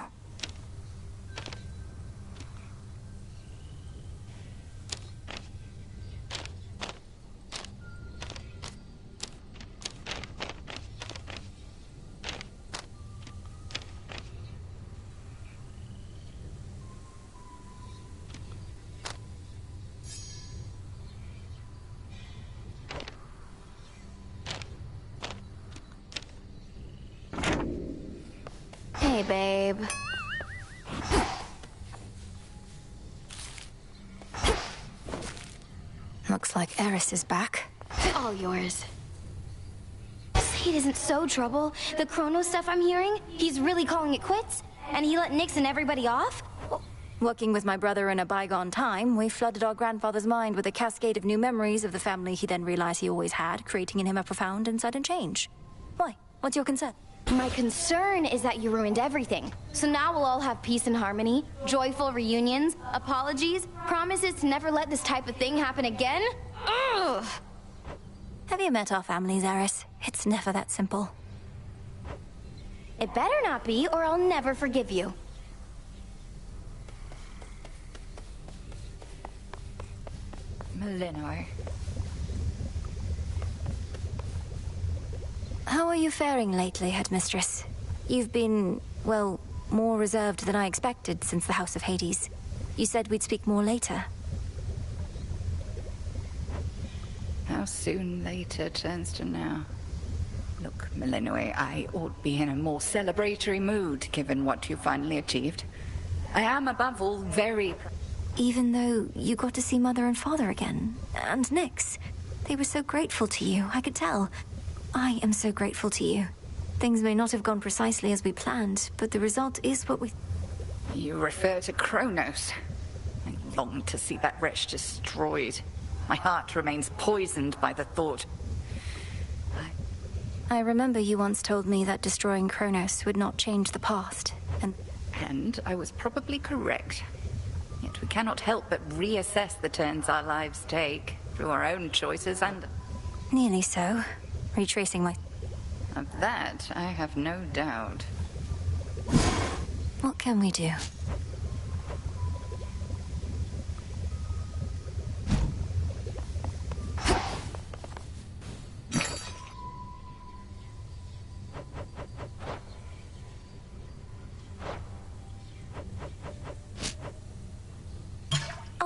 S1: Hey, babe. Looks like Eris is back.
S10: All yours. Slade isn't so trouble. The Chrono stuff I'm hearing, he's really calling it quits? And he let Nyx and everybody off?
S1: Working with my brother in a bygone time, we flooded our grandfather's mind with a cascade of new memories of the family he then realized he always had, creating in him a profound and sudden change. Why? What's your concern?
S10: My concern is that you ruined everything. So now we'll all have peace and harmony, joyful reunions, apologies, promises to never let this type of thing happen again? Ugh!
S1: Have you met our families, Eris? It's never that simple.
S10: It better not be, or I'll never forgive you.
S7: Melinoi.
S1: How are you faring lately, Headmistress? You've been, well, more reserved than I expected since the House of Hades. You said we'd speak more later.
S7: How soon later turns to now. Look, Melinoi, I ought to be in a more celebratory mood, given what you finally achieved. I am, above all, very...
S1: Even though you got to see Mother and Father again, and Nyx. They were so grateful to you, I could tell. I am so grateful to you. Things may not have gone precisely as we planned, but the result is what we...
S7: You refer to Kronos. I long to see that wretch destroyed. My heart remains poisoned by the thought.
S1: I remember you once told me that destroying Kronos would not change the past,
S7: And I was probably correct. Yet we cannot help but reassess the turns our lives take, through our own choices and...
S1: Nearly so. Retracing my...
S7: Of that, I have no doubt.
S1: What can we do?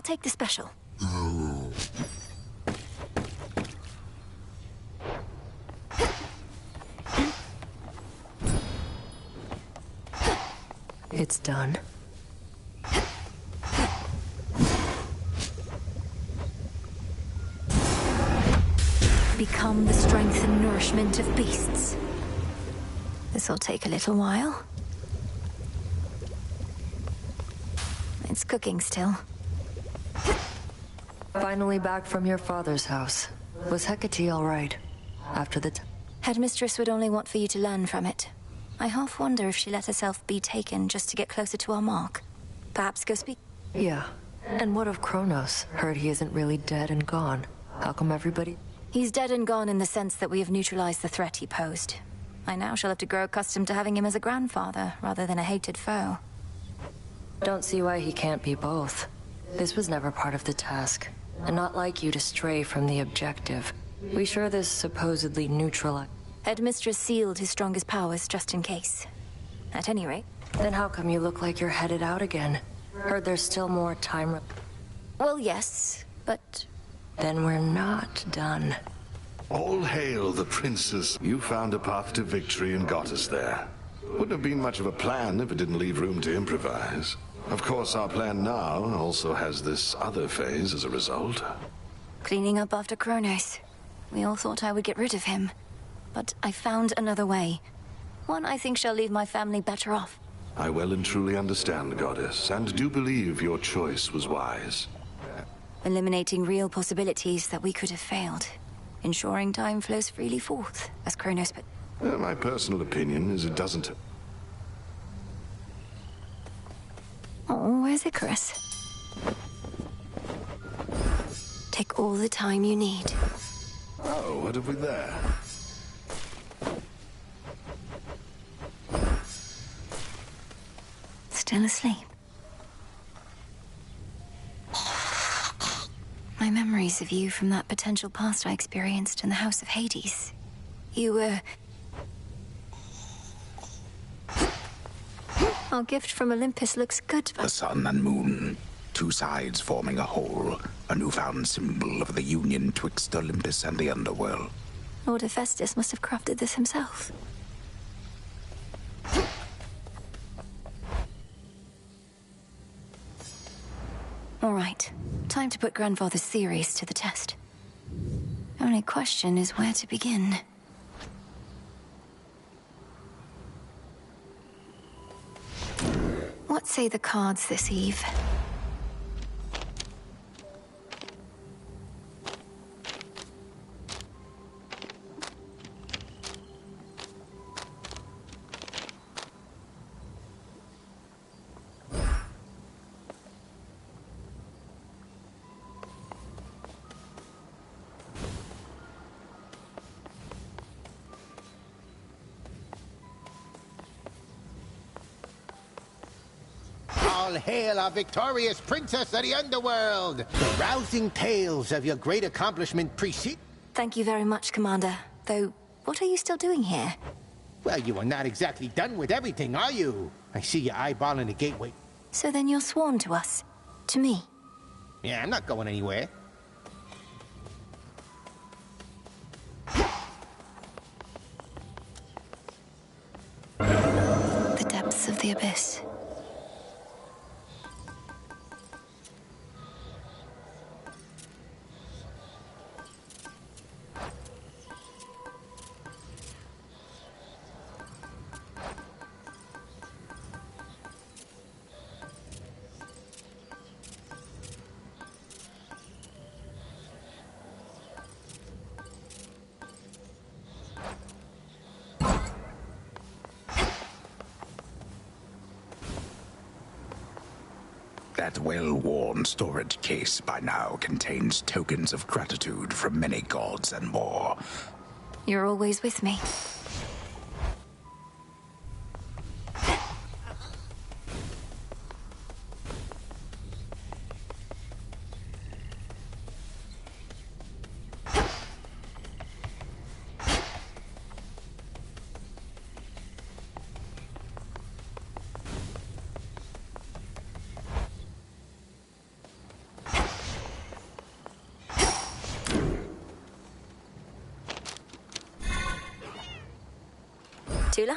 S1: take the special.
S8: It's done.
S1: Become the strength and nourishment of beasts. This'll take a little while. It's cooking still.
S8: Finally back from your father's house. Was Hecate all right? After the
S1: Headmistress would only want for you to learn from it. I half wonder if she let herself be taken just to get closer to our mark. Perhaps go speak.
S8: Yeah. And what of Kronos? Heard he isn't really dead and gone. How come everybody...
S1: He's dead and gone in the sense that we have neutralized the threat he posed. I now shall have to grow accustomed to having him as a grandfather, rather than a hated foe.
S8: Don't see why he can't be both. This was never part of the task, and not like you to stray from the objective. We sure this supposedly neutral...
S1: Headmistress sealed his strongest powers just in case. At any rate...
S8: Then how come you look like you're headed out again? Heard there's still more time...
S1: Well, yes, but...
S8: Then we're not done.
S14: All hail the princess. You found a path to victory and got us there. Wouldn't have been much of a plan if it didn't leave room to improvise. Of course, our plan now also has this other phase as a result.
S1: Cleaning up after Kronos. We all thought I would get rid of him. But I found another way. One I think shall leave my family better off.
S14: I well and truly understand, Goddess, and do believe your choice was wise.
S1: Eliminating real possibilities that we could have failed. Ensuring time flows freely forth, as Kronos put...
S14: My personal opinion is it doesn't...
S1: Oh, where's Icarus? Take all the time you need.
S14: Oh, what have we there?
S1: Still asleep. My memories of you from that potential past I experienced in the House of Hades. You were... Our gift from Olympus looks good, but...
S16: The sun and moon, two sides forming a whole, a newfound symbol of the union twixt Olympus and the underworld.
S1: Lord Hephaestus must have crafted this himself. All right, time to put Grandfather's theories to the test. Only question is where to begin. What say the cards this eve?
S11: All hail our victorious princess of the underworld! The rousing tales of your great accomplishment precede...
S1: Thank you very much, Commander. Though, what are you still doing here?
S11: Well, you are not exactly done with everything, are you? I see you eyeballing the gateway.
S1: So then you're sworn to us. To me.
S11: Yeah, I'm not going anywhere.
S1: The depths of the abyss.
S16: That well-worn storage case by now contains tokens of gratitude from many gods and more.
S1: You're always with me. Tula?